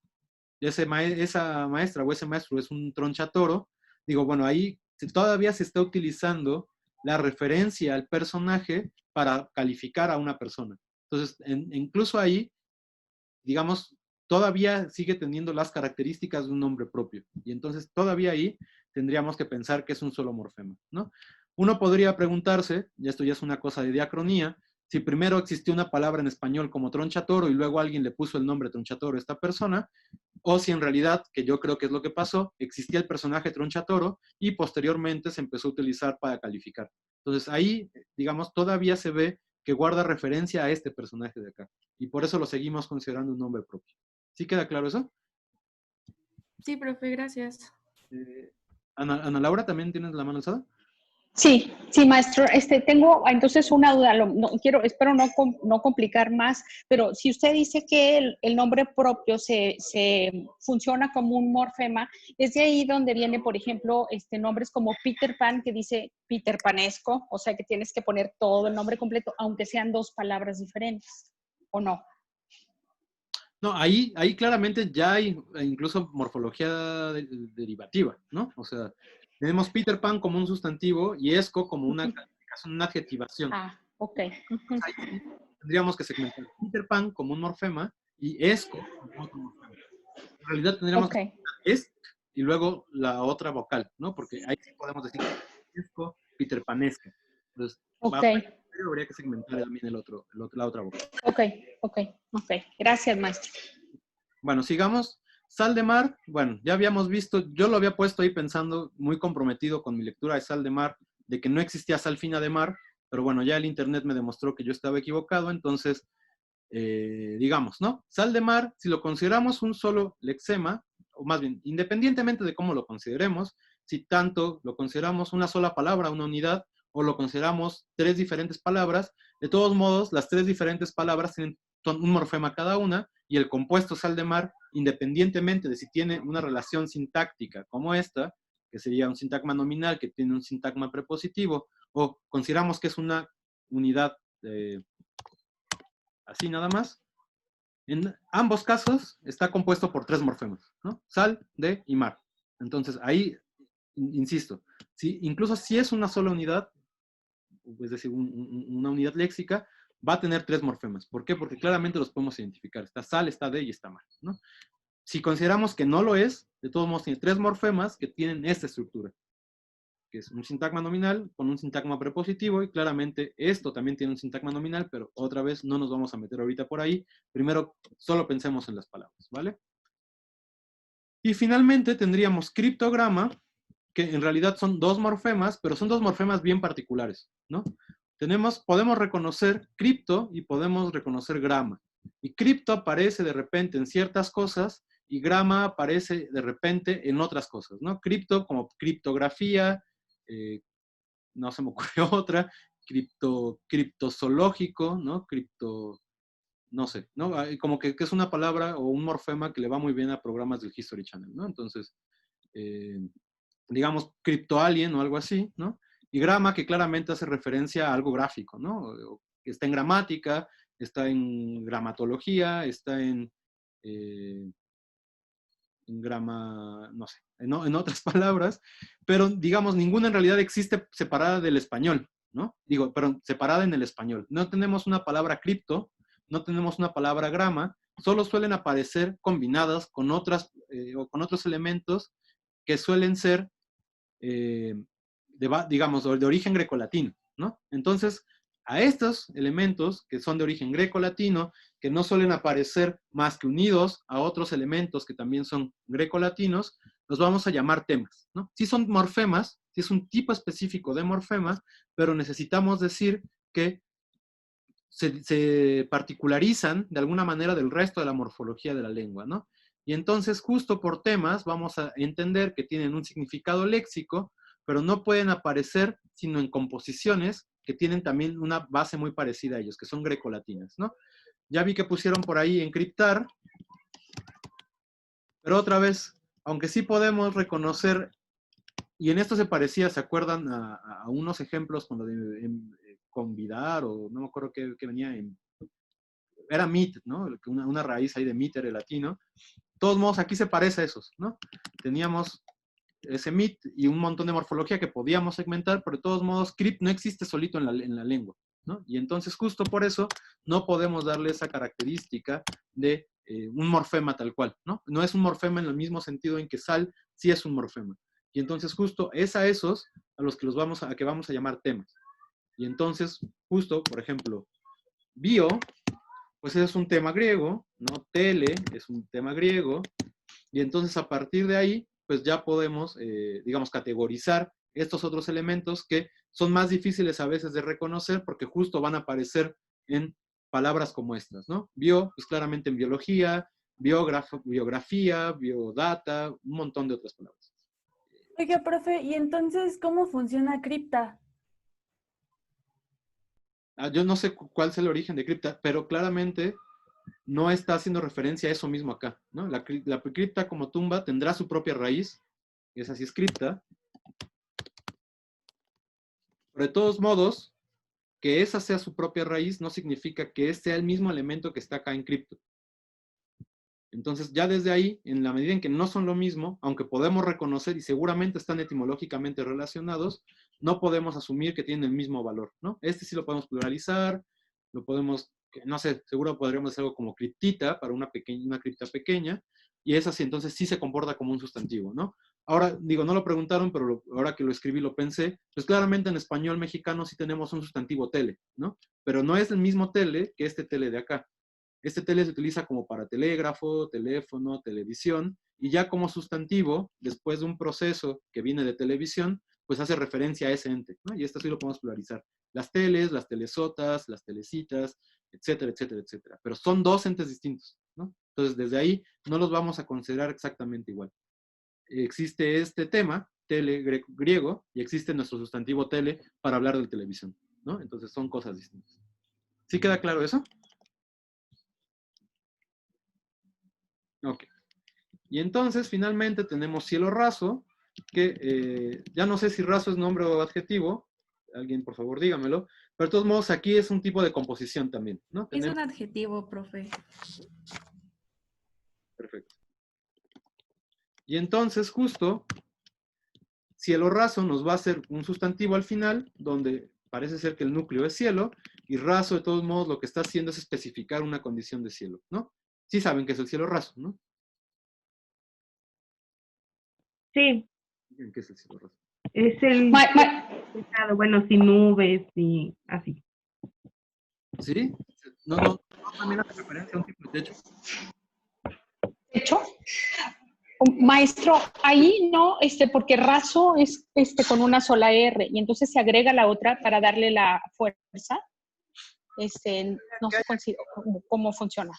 esa maestra o ese maestro es un tronchatoro, digo, bueno, ahí todavía se está utilizando la referencia al personaje para calificar a una persona. Entonces, incluso ahí, digamos, todavía sigue teniendo las características de un nombre propio. Y entonces todavía ahí tendríamos que pensar que es un solo morfema, ¿no? Uno podría preguntarse, y esto ya es una cosa de diacronía, si primero existió una palabra en español como tronchatoro y luego alguien le puso el nombre tronchatoro a esta persona, o si en realidad, que yo creo que es lo que pasó, existía el personaje tronchatoro y posteriormente se empezó a utilizar para calificar. Entonces ahí, digamos, todavía se ve que guarda referencia a este personaje de acá. Y por eso lo seguimos considerando un nombre propio. ¿Sí queda claro eso? Sí, profe, gracias. Ana Laura, ¿también tienes la mano alzada? Sí, sí, maestro. Tengo entonces una duda. Espero no complicar más, pero si usted dice que el nombre propio se funciona como un morfema, es de ahí donde viene, por ejemplo, nombres como Peter Pan, que dice Peter Panesco, o sea que tienes que poner todo el nombre completo, aunque sean dos palabras diferentes, ¿o no? No, ahí claramente ya hay incluso morfología derivativa, ¿no? O sea, tenemos Peter Pan como un sustantivo y esco como una calificación, una adjetivación. Ah, ok. Ahí sí tendríamos que segmentar Peter Pan como un morfema y esco como otro morfema. En realidad tendríamos que es y luego la otra vocal, ¿no? Porque ahí sí podemos decir esco, Peter Panesca. Entonces, habría que segmentar también la otra boca. Ok. Gracias, maestro. Bueno, sigamos. Sal de mar, bueno, ya habíamos visto, yo lo había puesto ahí pensando, muy comprometido con mi lectura de sal de mar, de que no existía sal fina de mar, pero bueno, ya el internet me demostró que yo estaba equivocado, entonces, digamos, ¿no? Sal de mar, si lo consideramos un solo lexema, o más bien, independientemente de cómo lo consideremos, si tanto lo consideramos una sola palabra, una unidad, o lo consideramos tres diferentes palabras, de todos modos, las tres diferentes palabras tienen un morfema cada una, y el compuesto sal de mar, independientemente de si tiene una relación sintáctica como esta, que sería un sintagma nominal que tiene un sintagma prepositivo, o consideramos que es una unidad así nada más, en ambos casos está compuesto por tres morfemas, ¿no? Sal, de y mar. Entonces ahí, insisto, incluso si es una sola unidad, es decir, una unidad léxica, va a tener tres morfemas. ¿Por qué? Porque claramente los podemos identificar. Está sal, está de y está mar, ¿no? Si consideramos que no lo es, de todos modos tiene tres morfemas que tienen esta estructura, que es un sintagma nominal con un sintagma prepositivo, y claramente esto también tiene un sintagma nominal, pero otra vez no nos vamos a meter ahorita por ahí. Primero, solo pensemos en las palabras, ¿vale? Y finalmente tendríamos criptograma, que en realidad son dos morfemas, pero son dos morfemas bien particulares, ¿no? Podemos reconocer cripto y podemos reconocer grama. Y cripto aparece de repente en ciertas cosas y grama aparece de repente en otras cosas, ¿no? Cripto como criptografía, no se me ocurrió otra, criptozoológico, ¿no? No sé, ¿no? Como que es una palabra o un morfema que le va muy bien a programas del History Channel, ¿no? Entonces, digamos, criptoalien o algo así, ¿no? Y grama, que claramente hace referencia a algo gráfico, ¿no? Está en gramática, está en gramatología, está en grama, no sé, en otras palabras, pero digamos, ninguna en realidad existe separada del español, ¿no? Digo, pero separada en el español. No tenemos una palabra cripto, no tenemos una palabra grama, solo suelen aparecer combinadas con otras, o con otros elementos que suelen ser, digamos, de origen grecolatino, ¿no? Entonces, a estos elementos que son de origen grecolatino, que no suelen aparecer más que unidos a otros elementos que también son grecolatinos, los vamos a llamar temas, ¿no? Sí son morfemas, sí es un tipo específico de morfema, pero necesitamos decir que se particularizan de alguna manera del resto de la morfología de la lengua, ¿no? Y entonces, justo por temas, vamos a entender que tienen un significado léxico, pero no pueden aparecer sino en composiciones que tienen también una base muy parecida a ellos, que son grecolatinas, ¿no? Ya vi que pusieron por ahí encriptar, pero otra vez, aunque sí podemos reconocer, y en esto se parecía, ¿se acuerdan a unos ejemplos cuando convidar, o no me acuerdo qué venía en... Era mit, ¿no? Una raíz ahí de miter, el latino. De todos modos, aquí se parece a esos, ¿no? Teníamos ese mit y un montón de morfología que podíamos segmentar, pero de todos modos, crypt no existe solito en la lengua, ¿no? Y entonces, justo por eso, no podemos darle esa característica de un morfema tal cual, ¿no? No es un morfema en el mismo sentido en que sal sí es un morfema. Y entonces, justo es a esos a los que vamos a llamar temas. Y entonces, justo, por ejemplo, bio, pues es un tema griego, ¿no? Tele es un tema griego, y entonces a partir de ahí, pues ya podemos, digamos, categorizar estos otros elementos que son más difíciles a veces de reconocer porque justo van a aparecer en palabras como estas, ¿no? Bio, pues claramente en biología, biografía, biodata, un montón de otras palabras. Oiga, profe, ¿y entonces cómo funciona cripta? Yo no sé cuál es el origen de cripta, pero claramente no está haciendo referencia a eso mismo acá, ¿no? La cripta como tumba tendrá su propia raíz, esa sí es cripta, pero de todos modos, que esa sea su propia raíz no significa que ese sea el mismo elemento que está acá en cripto. Entonces, ya desde ahí, en la medida en que no son lo mismo, aunque podemos reconocer y seguramente están etimológicamente relacionados, no podemos asumir que tienen el mismo valor, ¿no? Este sí lo podemos pluralizar, lo podemos, no sé, seguro podríamos hacer algo como criptita para una cripta pequeña, y esa sí, entonces sí se comporta como un sustantivo, ¿no? Ahora, digo, no lo preguntaron, pero ahora que lo escribí lo pensé, pues claramente en español mexicano sí tenemos un sustantivo tele, ¿no? Pero no es el mismo tele que este tele de acá. Este tele se utiliza como para telégrafo, teléfono, televisión, y ya como sustantivo, después de un proceso que viene de televisión, pues hace referencia a ese ente, ¿no? Y esto sí lo podemos pluralizar. Las teles, las telesotas, las telecitas, etcétera, etcétera, etcétera. Pero son dos entes distintos, ¿no? Entonces, desde ahí no los vamos a considerar exactamente igual. Existe este tema, tele griego, y existe nuestro sustantivo tele para hablar de televisión, ¿no? Entonces son cosas distintas. ¿Sí queda claro eso? Ok. Y entonces, finalmente, tenemos cielo raso, que ya no sé si raso es nombre o adjetivo, alguien por favor dígamelo, pero de todos modos aquí es un tipo de composición también, ¿no? Es Tenemos... un adjetivo, profe. Perfecto. Y entonces, justo, cielo raso nos va a hacer un sustantivo al final, donde parece ser que el núcleo es cielo, y raso, de todos modos, lo que está haciendo es especificar una condición de cielo, ¿no? Sí saben que es el cielo raso, ¿no? Sí, ¿Qué es el cielo raso? es el Ma- ma- pescado, bueno, sin nubes y así. ¿Sí? No, también hace referencia a un tipo de techo. de hecho, maestro, ahí no, porque raso es con una sola R y entonces se agrega la otra para darle la fuerza. No sé cómo funciona.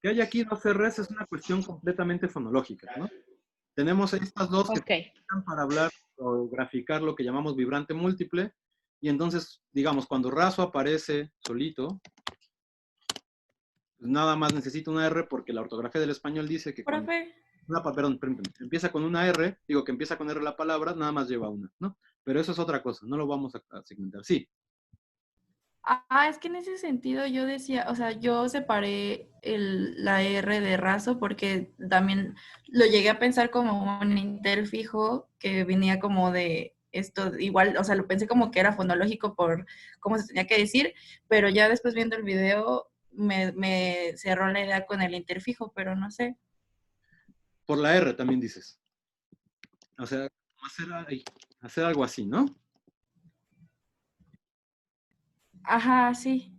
Que hay aquí dos R's es una cuestión completamente fonológica, ¿no? Tenemos estas dos que Okay. se utilizan para hablar o graficar lo que llamamos vibrante múltiple, y entonces, digamos, cuando raso aparece solito, pues nada más necesita una R porque la ortografía del español dice que cuando... Profe, Perdón, permítame, empieza con una R, digo que empieza con R la palabra, nada más lleva una, ¿no? Pero eso es otra cosa, no lo vamos a segmentar. Sí, es que en ese sentido yo decía, o sea, yo separé la R de raso porque también lo llegué a pensar como un interfijo que venía como de esto, igual, o sea, lo pensé como que era fonológico por cómo se tenía que decir, pero ya después viendo el video me cerró la idea con el interfijo, pero no sé. por la R también dices. O sea, hacer algo así, ¿no? Ajá, sí.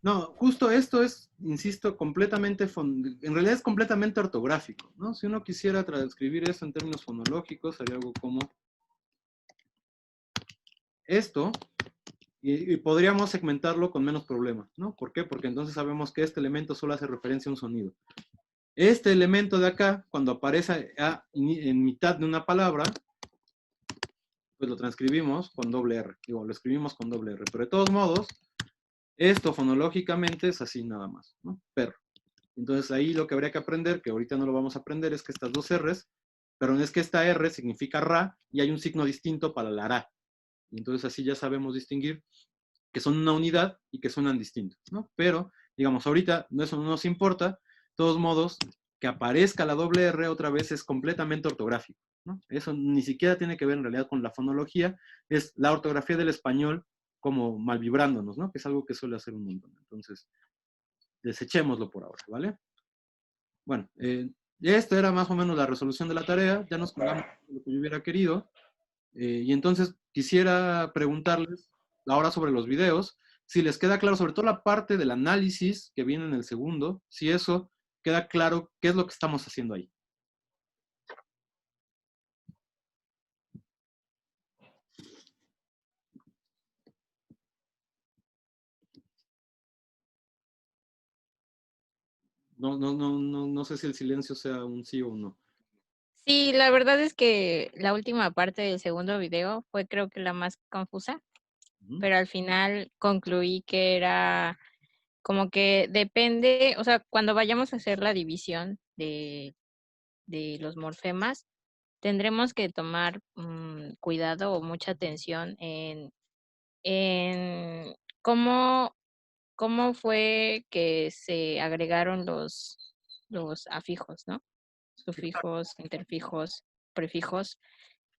No, justo esto es, insisto, completamente, en realidad es completamente ortográfico, ¿no? Si uno quisiera transcribir eso en términos fonológicos, sería algo como esto, y podríamos segmentarlo con menos problema, ¿no? ¿Por qué? Porque entonces sabemos que este elemento solo hace referencia a un sonido. Este elemento de acá, cuando aparece en mitad de una palabra, pues lo transcribimos con doble R, digo, lo escribimos con doble R, pero de todos modos, esto fonológicamente es así nada más, ¿no? Perro. Entonces ahí lo que habría que aprender, que ahorita no lo vamos a aprender, es que estas dos R's, pero es que esta R significa ra y hay un signo distinto para la ra. Y entonces así ya sabemos distinguir que son una unidad y que suenan distintos, ¿no? Pero, digamos, ahorita eso no nos importa. De todos modos, que aparezca la doble R otra vez es completamente ortográfico, ¿no? Eso ni siquiera tiene que ver en realidad con la fonología, es la ortografía del español como mal vibrándonos, ¿no? Que es algo que suele hacer un montón. Entonces, desechémoslo por ahora, ¿vale? Bueno, esta era más o menos la resolución de la tarea, ya nos colgamos de lo que yo hubiera querido, y entonces quisiera preguntarles ahora sobre los videos, si les queda claro, sobre todo la parte del análisis que viene en el segundo, si eso queda claro, qué es lo que estamos haciendo ahí. No sé si el silencio sea un sí o un no. Sí, la verdad es que la última parte del segundo video fue creo que la más confusa, pero al final concluí que era como que depende, o sea, cuando vayamos a hacer la división de los morfemas, tendremos que tomar cuidado o mucha atención en cómo fue que se agregaron los afijos, ¿no? Sufijos, interfijos, prefijos.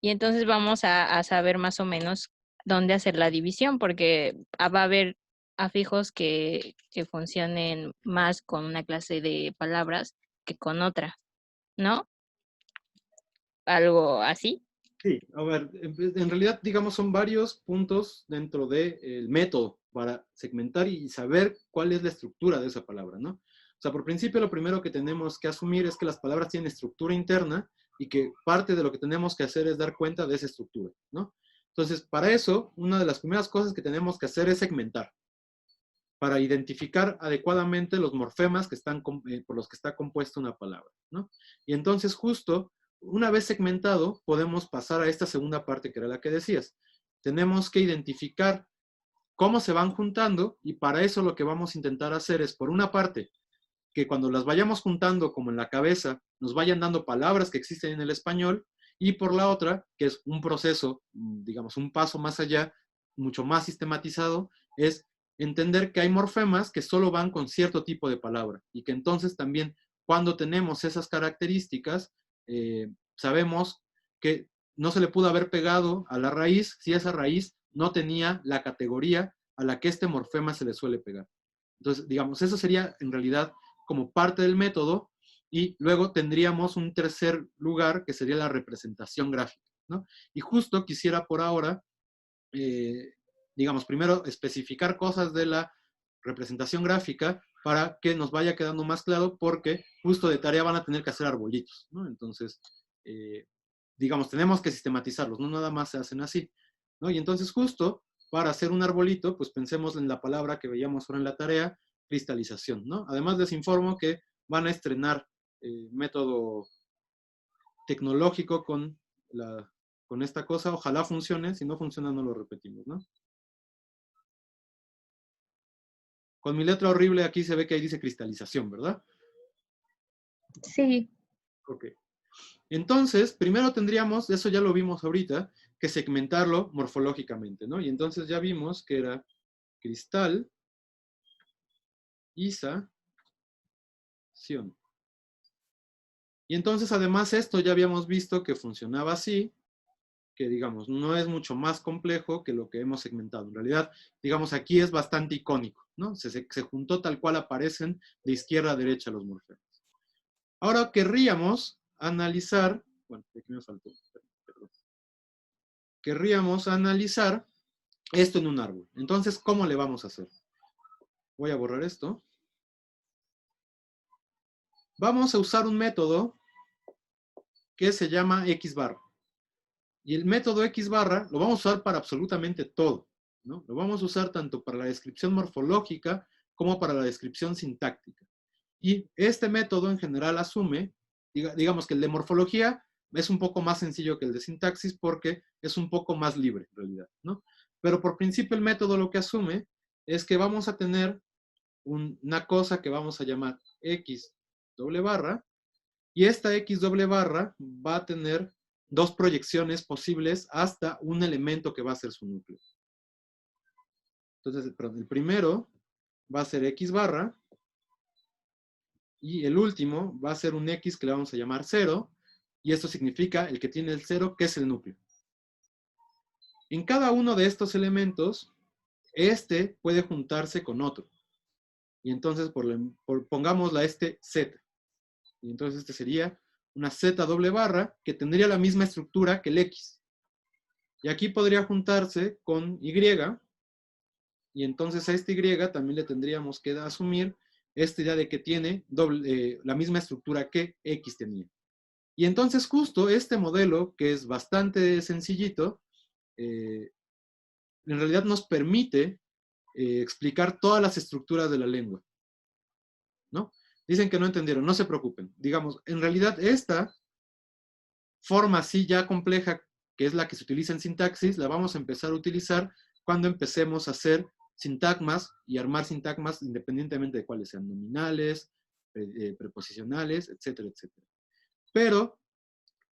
Y entonces vamos a saber más o menos dónde hacer la división, porque va a haber afijos que funcionen más con una clase de palabras que con otra, ¿no? algo así. Sí, a ver, en realidad, digamos, son varios puntos dentro del método para segmentar y saber cuál es la estructura de esa palabra, ¿no? O sea, por principio, lo primero que tenemos que asumir es que las palabras tienen estructura interna y que parte de lo que tenemos que hacer es dar cuenta de esa estructura, ¿no? Entonces, para eso, una de las primeras cosas que tenemos que hacer es segmentar, para identificar adecuadamente los morfemas que están, por los que está compuesta una palabra, ¿no? Y entonces, justo, una vez segmentado, podemos pasar a esta segunda parte que era la que decías. Tenemos que identificar cómo se van juntando y para eso lo que vamos a intentar hacer es, por una parte, que cuando las vayamos juntando como en la cabeza, nos vayan dando palabras que existen en el español, y por la otra, que es un proceso, digamos, un paso más allá, mucho más sistematizado, es entender que hay morfemas que solo van con cierto tipo de palabra, y que entonces también cuando tenemos esas características, sabemos que no se le pudo haber pegado a la raíz si esa raíz no tenía la categoría a la que este morfema se le suele pegar. Entonces, digamos, eso sería en realidad como parte del método, y luego tendríamos un tercer lugar que sería la representación gráfica, ¿no? Y justo quisiera por ahora, digamos, primero especificar cosas de la representación gráfica para que nos vaya quedando más claro, porque justo de tarea van a tener que hacer arbolitos, ¿no? Entonces, digamos, tenemos que sistematizarlos, no nada más se hacen así, ¿no? Y entonces justo para hacer un arbolito, pues pensemos en la palabra que veíamos ahora en la tarea, cristalización, ¿no? Además les informo que van a estrenar método tecnológico con esta cosa, ojalá funcione, si no funciona no lo repetimos, ¿no? Con mi letra horrible aquí se ve que ahí dice cristalización, ¿verdad? Sí. Ok. Entonces, primero tendríamos, eso ya lo vimos ahorita, que segmentarlo morfológicamente, ¿no? Y entonces ya vimos que era cristal, isa, ción. Y entonces, además, esto ya habíamos visto que funcionaba así, que digamos, no es mucho más complejo que lo que hemos segmentado. En realidad, digamos, aquí es bastante icónico, ¿no? Se juntó tal cual aparecen de izquierda a derecha los morfemas. Ahora querríamos analizar, bueno, aquí me faltó, perdón. Querríamos analizar esto en un árbol. Entonces, ¿cómo le vamos a hacer? Voy a borrar esto. Vamos a usar un método que se llama X barra. Y el método X barra lo vamos a usar para absolutamente todo, ¿no? Lo vamos a usar tanto para la descripción morfológica como para la descripción sintáctica. Y este método en general asume, digamos que el de morfología es un poco más sencillo que el de sintaxis porque es un poco más libre en realidad, ¿no? Pero por principio el método lo que asume es que vamos a tener una cosa que vamos a llamar X doble barra, y esta X doble barra va a tener dos proyecciones posibles hasta un elemento que va a ser su núcleo. Entonces, perdón, el primero va a ser X barra, y el último va a ser un X que le vamos a llamar 0, y esto significa el que tiene el 0, que es el núcleo. En cada uno de estos elementos, este puede juntarse con otro. Y entonces, pongámosla Z. Y entonces este sería una Z doble barra que tendría la misma estructura que el X. Y aquí podría juntarse con Y, y entonces a este Y también le tendríamos que asumir esta idea de que tiene la misma estructura que X tenía. Y entonces justo este modelo, que es bastante sencillito, en realidad nos permite explicar todas las estructuras de la lengua, ¿no? Dicen que no entendieron, no se preocupen. Digamos, en realidad esta forma así ya compleja, que es la que se utiliza en sintaxis, la vamos a empezar a utilizar cuando empecemos a hacer sintagmas y armar sintagmas independientemente de cuáles sean nominales, preposicionales, etcétera, etcétera. Pero,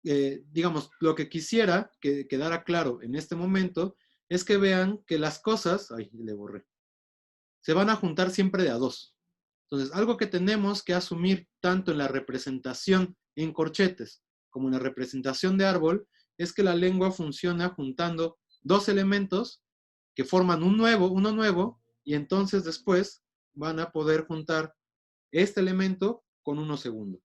digamos, lo que quisiera que quedara claro en este momento es que vean que las cosas, ay, le borré, se van a juntar siempre de a dos. Entonces, algo que tenemos que asumir tanto en la representación en corchetes como en la representación de árbol es que la lengua funciona juntando dos elementos que forman uno nuevo, y entonces después van a poder juntar este elemento con uno segundo.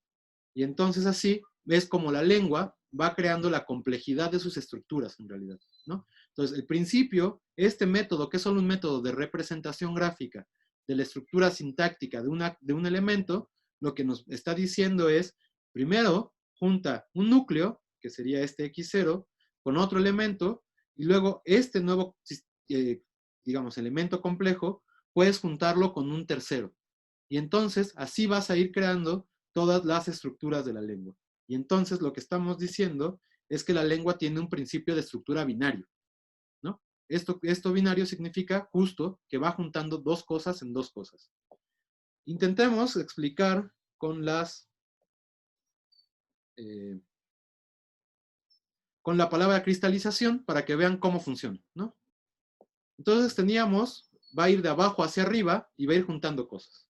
Y entonces así es como la lengua va creando la complejidad de sus estructuras en realidad, ¿no? Entonces, el principio, este método, que es solo un método de representación gráfica de la estructura sintáctica de un elemento, lo que nos está diciendo es, primero, junta un núcleo, que sería este X0, con otro elemento, y luego este nuevo, digamos, elemento complejo, puedes juntarlo con un tercero. Y entonces, así vas a ir creando todas las estructuras de la lengua. Y entonces, lo que estamos diciendo es que la lengua tiene un principio de estructura binario, ¿no? Esto binario significa justo que va juntando dos cosas en dos cosas. Intentemos explicar con con la palabra cristalización para que vean cómo funciona, ¿no? Entonces va a ir de abajo hacia arriba y va a ir juntando cosas.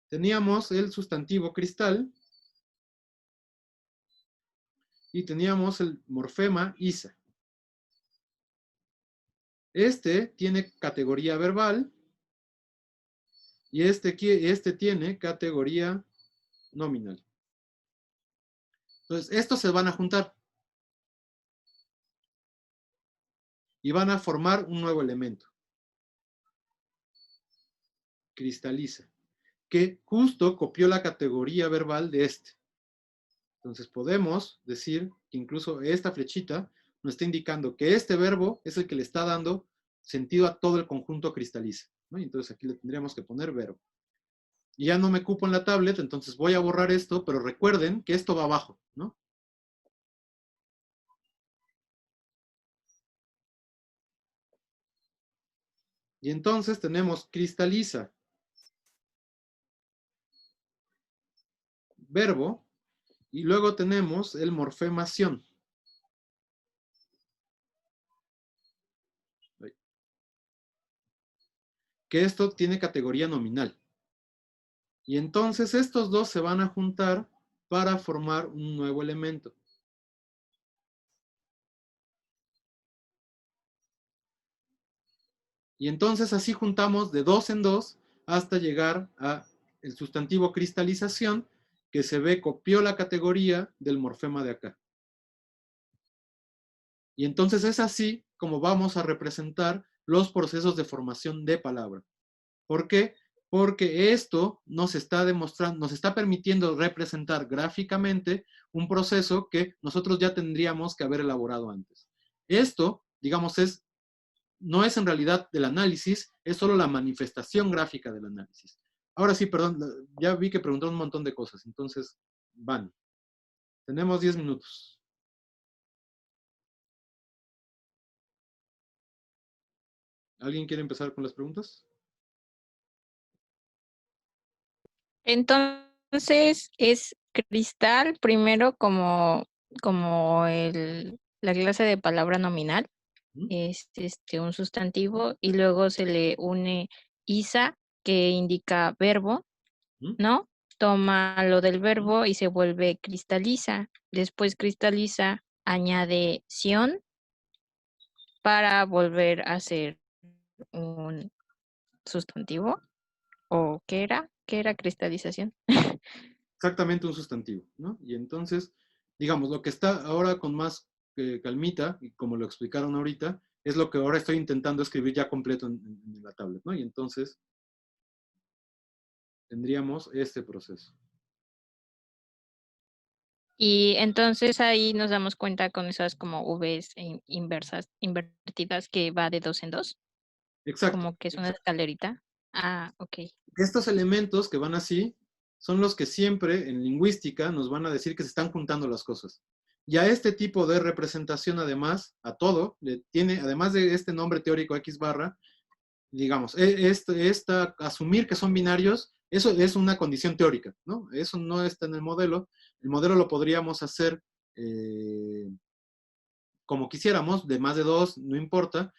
Teníamos el sustantivo cristal y teníamos el morfema isa. Este tiene categoría verbal y este tiene categoría nominal. Entonces, estos se van a juntar y van a formar un nuevo elemento. Cristaliza, que justo copió la categoría verbal de este. Entonces podemos decir que incluso esta flechita nos está indicando que este verbo es el que le está dando sentido a todo el conjunto cristaliza, ¿no? Y entonces aquí le tendríamos que poner verbo. Y ya no me cupo en la tablet, entonces voy a borrar esto, pero recuerden que esto va abajo, ¿no? Y entonces tenemos cristaliza, verbo, y luego tenemos el morfemación. Que esto tiene categoría nominal. Y entonces estos dos se van a juntar para formar un nuevo elemento. Y entonces así juntamos de dos en dos hasta llegar a el sustantivo cristalización, que se ve copió la categoría del morfema de acá. Y entonces es así como vamos a representar los procesos de formación de palabra. ¿Por qué? Porque esto nos está demostrando, nos está permitiendo representar gráficamente un proceso que nosotros ya tendríamos que haber elaborado antes. Esto, digamos, no es en realidad del análisis, es solo la manifestación gráfica del análisis. Ahora sí, perdón, ya vi que preguntaron un montón de cosas, entonces van. Tenemos 10 minutos. ¿Alguien quiere empezar con las preguntas? Entonces, es cristal primero como la clase de palabra nominal, es un sustantivo, y luego se le une isa, que indica verbo, ¿no? Toma lo del verbo y se vuelve cristaliza. Después cristaliza, añade ción para volver a ser un sustantivo. ¿O qué era? ¿Qué era cristalización? Exactamente un sustantivo, ¿no? Y entonces, digamos, lo que está ahora con más calmita, y como lo explicaron ahorita, es lo que ahora estoy intentando escribir ya completo en la tablet, ¿no? Y entonces tendríamos este proceso. Y entonces ahí nos damos cuenta con esas como Vs invertidas, que va de dos en dos. Exacto. Como que es una escalerita. Ah, ok. Estos elementos que van así son los que siempre en lingüística nos van a decir que se están juntando las cosas. Y a este tipo de representación, además, a todo, le tiene, además de este nombre teórico X barra, digamos, asumir que son binarios, eso es una condición teórica, ¿no? Eso no está en el modelo. El modelo lo podríamos hacer como quisiéramos, de más de dos, no importa.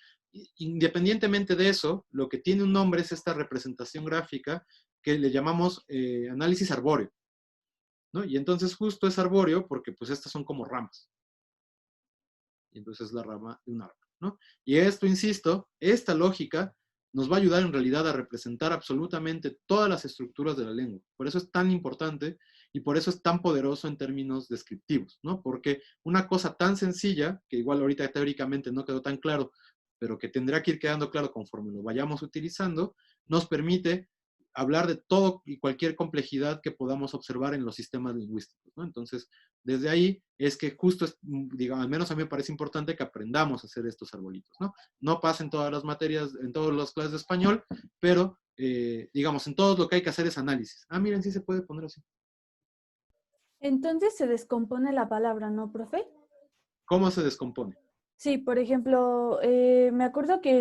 Independientemente de eso, lo que tiene un nombre es esta representación gráfica que le llamamos análisis arbóreo, ¿no? Y entonces justo es arbóreo porque pues estas son como ramas. Y entonces es la rama de un árbol, ¿no? Y esto, insisto, esta lógica nos va a ayudar en realidad a representar absolutamente todas las estructuras de la lengua. Por eso es tan importante Y por eso es tan poderoso en términos descriptivos, ¿no? Porque una cosa tan sencilla, que igual ahorita teóricamente no quedó tan claro, pero que tendrá que ir quedando claro conforme lo vayamos utilizando, nos permite hablar de todo y cualquier complejidad que podamos observar en los sistemas lingüísticos, ¿no? Entonces, desde ahí es que justo, digamos, al menos a mí me parece importante que aprendamos a hacer estos arbolitos, ¿no? No pasa en todas las materias, en todas las clases de español, pero, digamos, en todo lo que hay que hacer es análisis. Ah, miren, sí se puede poner así. Entonces se descompone la palabra, ¿no, profe? ¿Cómo se descompone? Sí, por ejemplo, me acuerdo que,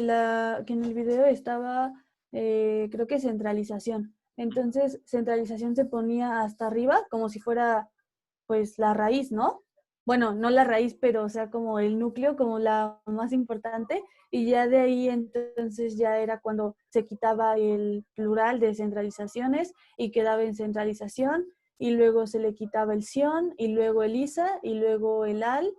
que en el video estaba, creo que centralización. Entonces, centralización se ponía hasta arriba, como si fuera, pues, la raíz, ¿no? Bueno, no la raíz, pero, o sea, como el núcleo, como la más importante. Y ya de ahí, entonces, ya era cuando se quitaba el plural de centralizaciones y quedaba en centralización. Y luego se le quitaba el sion, y luego el isa, y luego el al.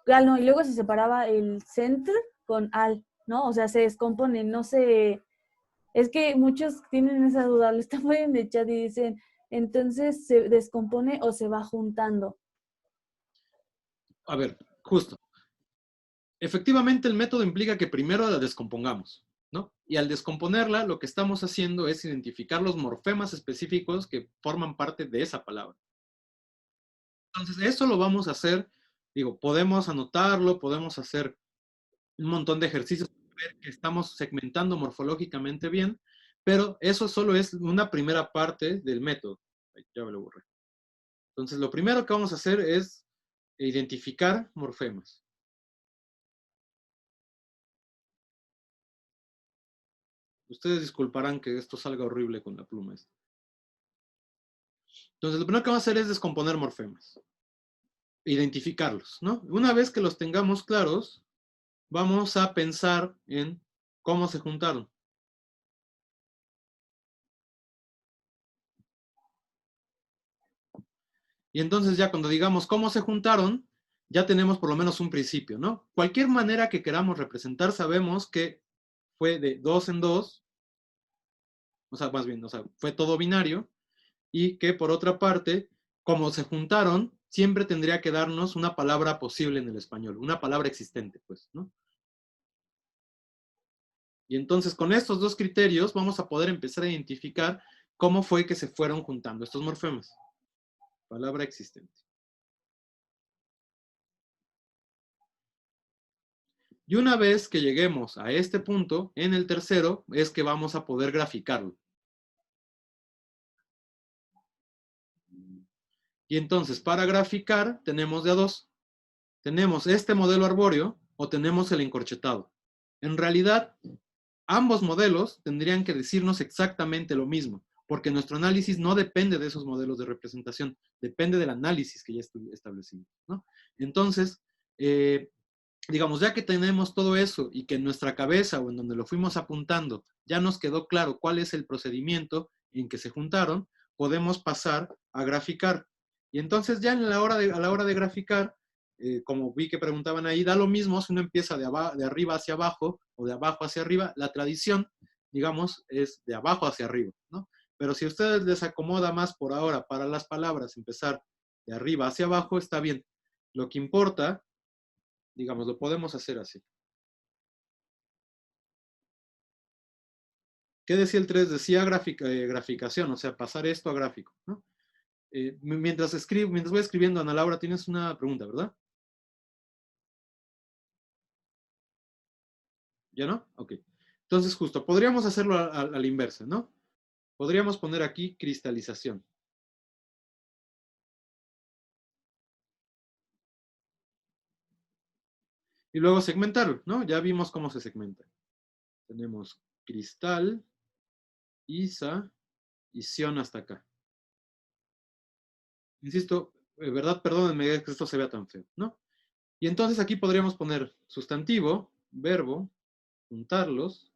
Ah, no, y luego se separaba el center con al, ¿no? O sea, se descompone, no se... Es que muchos tienen esa duda, lo están poniendo en el chat y dicen, entonces se descompone o se va juntando. A ver, justo. Efectivamente, el método implica que primero la descompongamos, ¿no? Y al descomponerla, lo que estamos haciendo es identificar los morfemas específicos que forman parte de esa palabra. Entonces, eso lo vamos a hacer, digo, podemos anotarlo, podemos hacer un montón de ejercicios para ver que estamos segmentando morfológicamente bien, pero eso solo es una primera parte del método. Ay, ya me lo borré. Entonces, lo primero que vamos a hacer es identificar morfemas. Ustedes disculparán que esto salga horrible con la pluma esta. Entonces, lo primero que vamos a hacer es descomponer morfemas. Identificarlos, ¿no? Una vez que los tengamos claros, vamos a pensar en cómo se juntaron. Y entonces ya cuando digamos cómo se juntaron, ya tenemos por lo menos un principio, ¿no? Cualquier manera que queramos representar, sabemos que fue de 2 en 2, o sea, más bien, o sea, fue todo binario, y que por otra parte, como se juntaron, siempre tendría que darnos una palabra posible en el español, una palabra existente, pues, ¿no? Y entonces con estos dos criterios vamos a poder empezar a identificar cómo fue que se fueron juntando estos morfemas. Palabra existente. Y una vez que lleguemos a este punto, en el tercero, es que vamos a poder graficarlo. Y entonces, para graficar, tenemos de a dos. Tenemos este modelo arbóreo o tenemos el encorchetado. En realidad, ambos modelos tendrían que decirnos exactamente lo mismo, porque nuestro análisis no depende de esos modelos de representación, depende del análisis que ya establecimos, ¿no? Entonces, digamos, ya que tenemos todo eso y que en nuestra cabeza o en donde lo fuimos apuntando ya nos quedó claro cuál es el procedimiento en que se juntaron, podemos pasar a graficar. Y entonces ya a la hora de graficar, como vi que preguntaban ahí, da lo mismo si uno empieza de arriba hacia abajo o de abajo hacia arriba. La tradición, digamos, es de abajo hacia arriba, ¿no? Pero si a ustedes les acomoda más por ahora para las palabras empezar de arriba hacia abajo, está bien. Lo que importa, digamos, lo podemos hacer así. ¿Qué decía el 3? Decía graficación, o sea, pasar esto a gráfico, ¿no? Mientras voy escribiendo, Ana Laura, tienes una pregunta, ¿verdad? ¿Ya no? Ok. Entonces, justo, podríamos hacerlo a la inversa, ¿no? Podríamos poner aquí cristalización. Y luego segmentarlo, ¿no? Ya vimos cómo se segmenta. Tenemos cristal, ISA y sion hasta acá. Insisto, ¿verdad? Perdónenme que esto se vea tan feo, ¿no? Y entonces aquí podríamos poner sustantivo, verbo, juntarlos,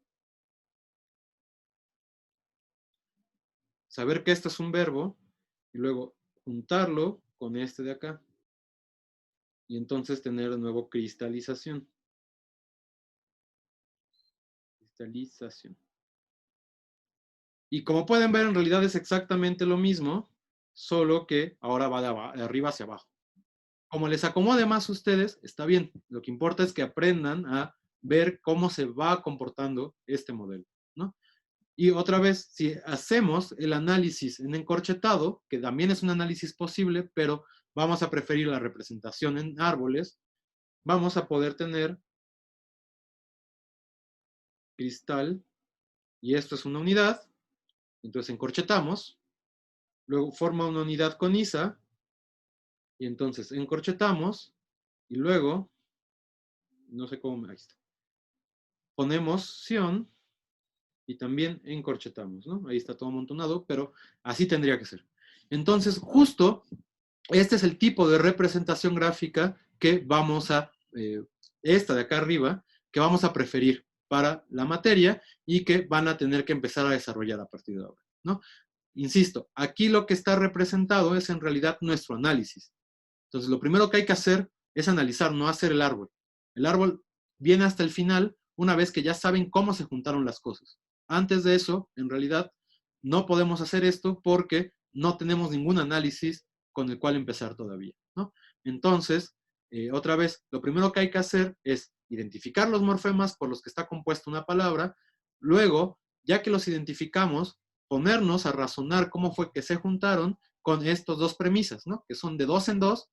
saber que esto es un verbo, y luego juntarlo con este de acá. Y entonces tener de nuevo cristalización. Cristalización. Y como pueden ver, en realidad es exactamente lo mismo, solo que ahora va de arriba hacia abajo. Como les acomode más a ustedes, está bien. Lo que importa es que aprendan a ver cómo se va comportando este modelo, ¿no? Y otra vez, si hacemos el análisis en encorchetado, que también es un análisis posible, pero vamos a preferir la representación en árboles, vamos a poder tener cristal, y esto es una unidad, entonces encorchetamos, luego forma una unidad con ISA, y entonces encorchetamos, y luego, no sé cómo, ahí está, ponemos Sion, y también encorchetamos, ¿no? Ahí está todo amontonado, pero así tendría que ser. Entonces, justo, este es el tipo de representación gráfica que vamos a, esta de acá arriba, que vamos a preferir para la materia y que van a tener que empezar a desarrollar a partir de ahora, ¿no? Insisto, aquí lo que está representado es en realidad nuestro análisis. Entonces, lo primero que hay que hacer es analizar, no hacer el árbol. El árbol viene hasta el final una vez que ya saben cómo se juntaron las cosas. Antes de eso, en realidad, no podemos hacer esto porque no tenemos ningún análisis con el cual empezar todavía, ¿no? Entonces, otra vez, lo primero que hay que hacer es identificar los morfemas por los que está compuesta una palabra. Luego, ya que los identificamos, ponernos a razonar cómo fue que se juntaron con estas dos premisas, ¿no? Que son de dos en dos,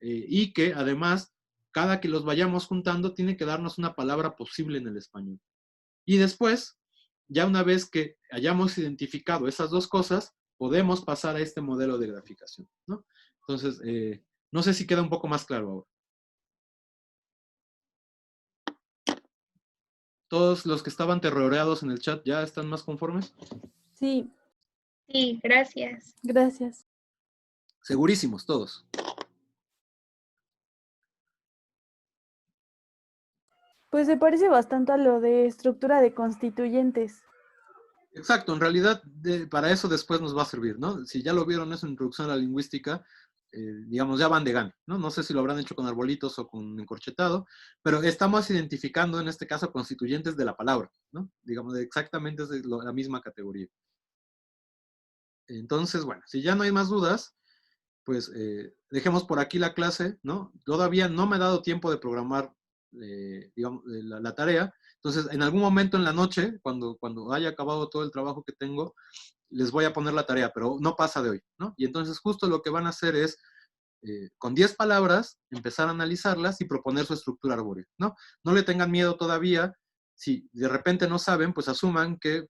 y que además, cada que los vayamos juntando, tiene que darnos una palabra posible en el español. Y después, ya una vez que hayamos identificado esas dos cosas, podemos pasar a este modelo de graficación, ¿no? Entonces, no sé si queda un poco más claro ahora. ¿Todos los que estaban terroreados en el chat ya están más conformes? Sí, Sí, gracias. gracias. Segurísimos, todos. Pues se parece bastante a lo de estructura de constituyentes. Exacto, en realidad para eso después nos va a servir, ¿no? Si ya lo vieron eso en Introducción a la Lingüística, digamos, ya van de gane, ¿no? No sé si lo habrán hecho con arbolitos o con encorchetado, pero estamos identificando en este caso constituyentes de la palabra, ¿no? Digamos, exactamente es de la misma categoría. Entonces, bueno, si ya no hay más dudas, pues dejemos por aquí la clase, ¿no? Todavía no me he dado tiempo de programar, digamos, la tarea. Entonces, en algún momento en la noche, cuando haya acabado todo el trabajo que tengo, les voy a poner la tarea, pero no pasa de hoy, ¿no? Y entonces justo lo que van a hacer es, con 10 palabras, empezar a analizarlas y proponer su estructura arbórea, ¿no? No le tengan miedo todavía. Si de repente no saben, pues asuman que,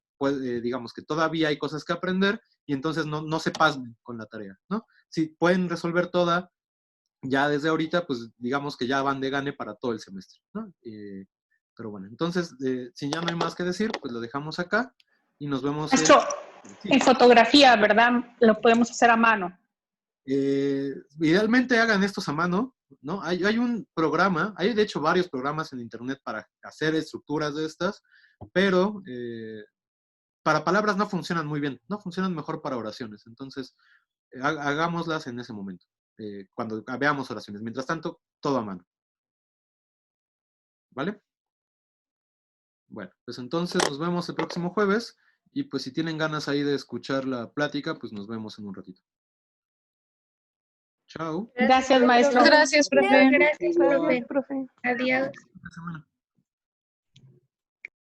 digamos, que todavía hay cosas que aprender y entonces no se pasmen con la tarea, ¿no? Si pueden resolver toda ya desde ahorita, pues digamos que ya van de gane para todo el semestre, ¿no? Pero bueno, entonces, si ya no hay más que decir, pues lo dejamos acá y nos vemos Maestro, sí. en fotografía, ¿verdad? Lo podemos hacer a mano. Idealmente hagan estos a mano, ¿no? Hay un programa, hay de hecho varios programas en internet para hacer estructuras de estas, pero para palabras no funcionan muy bien, no funcionan mejor para oraciones, entonces hagámoslas en ese momento, cuando veamos oraciones. Mientras tanto, todo a mano. ¿Vale? Bueno, pues entonces nos vemos el próximo jueves y pues si tienen ganas ahí de escuchar la plática, pues nos vemos en un ratito. Chao. Gracias, maestro. Gracias, profe. Gracias, profe. Adiós. Buena semana.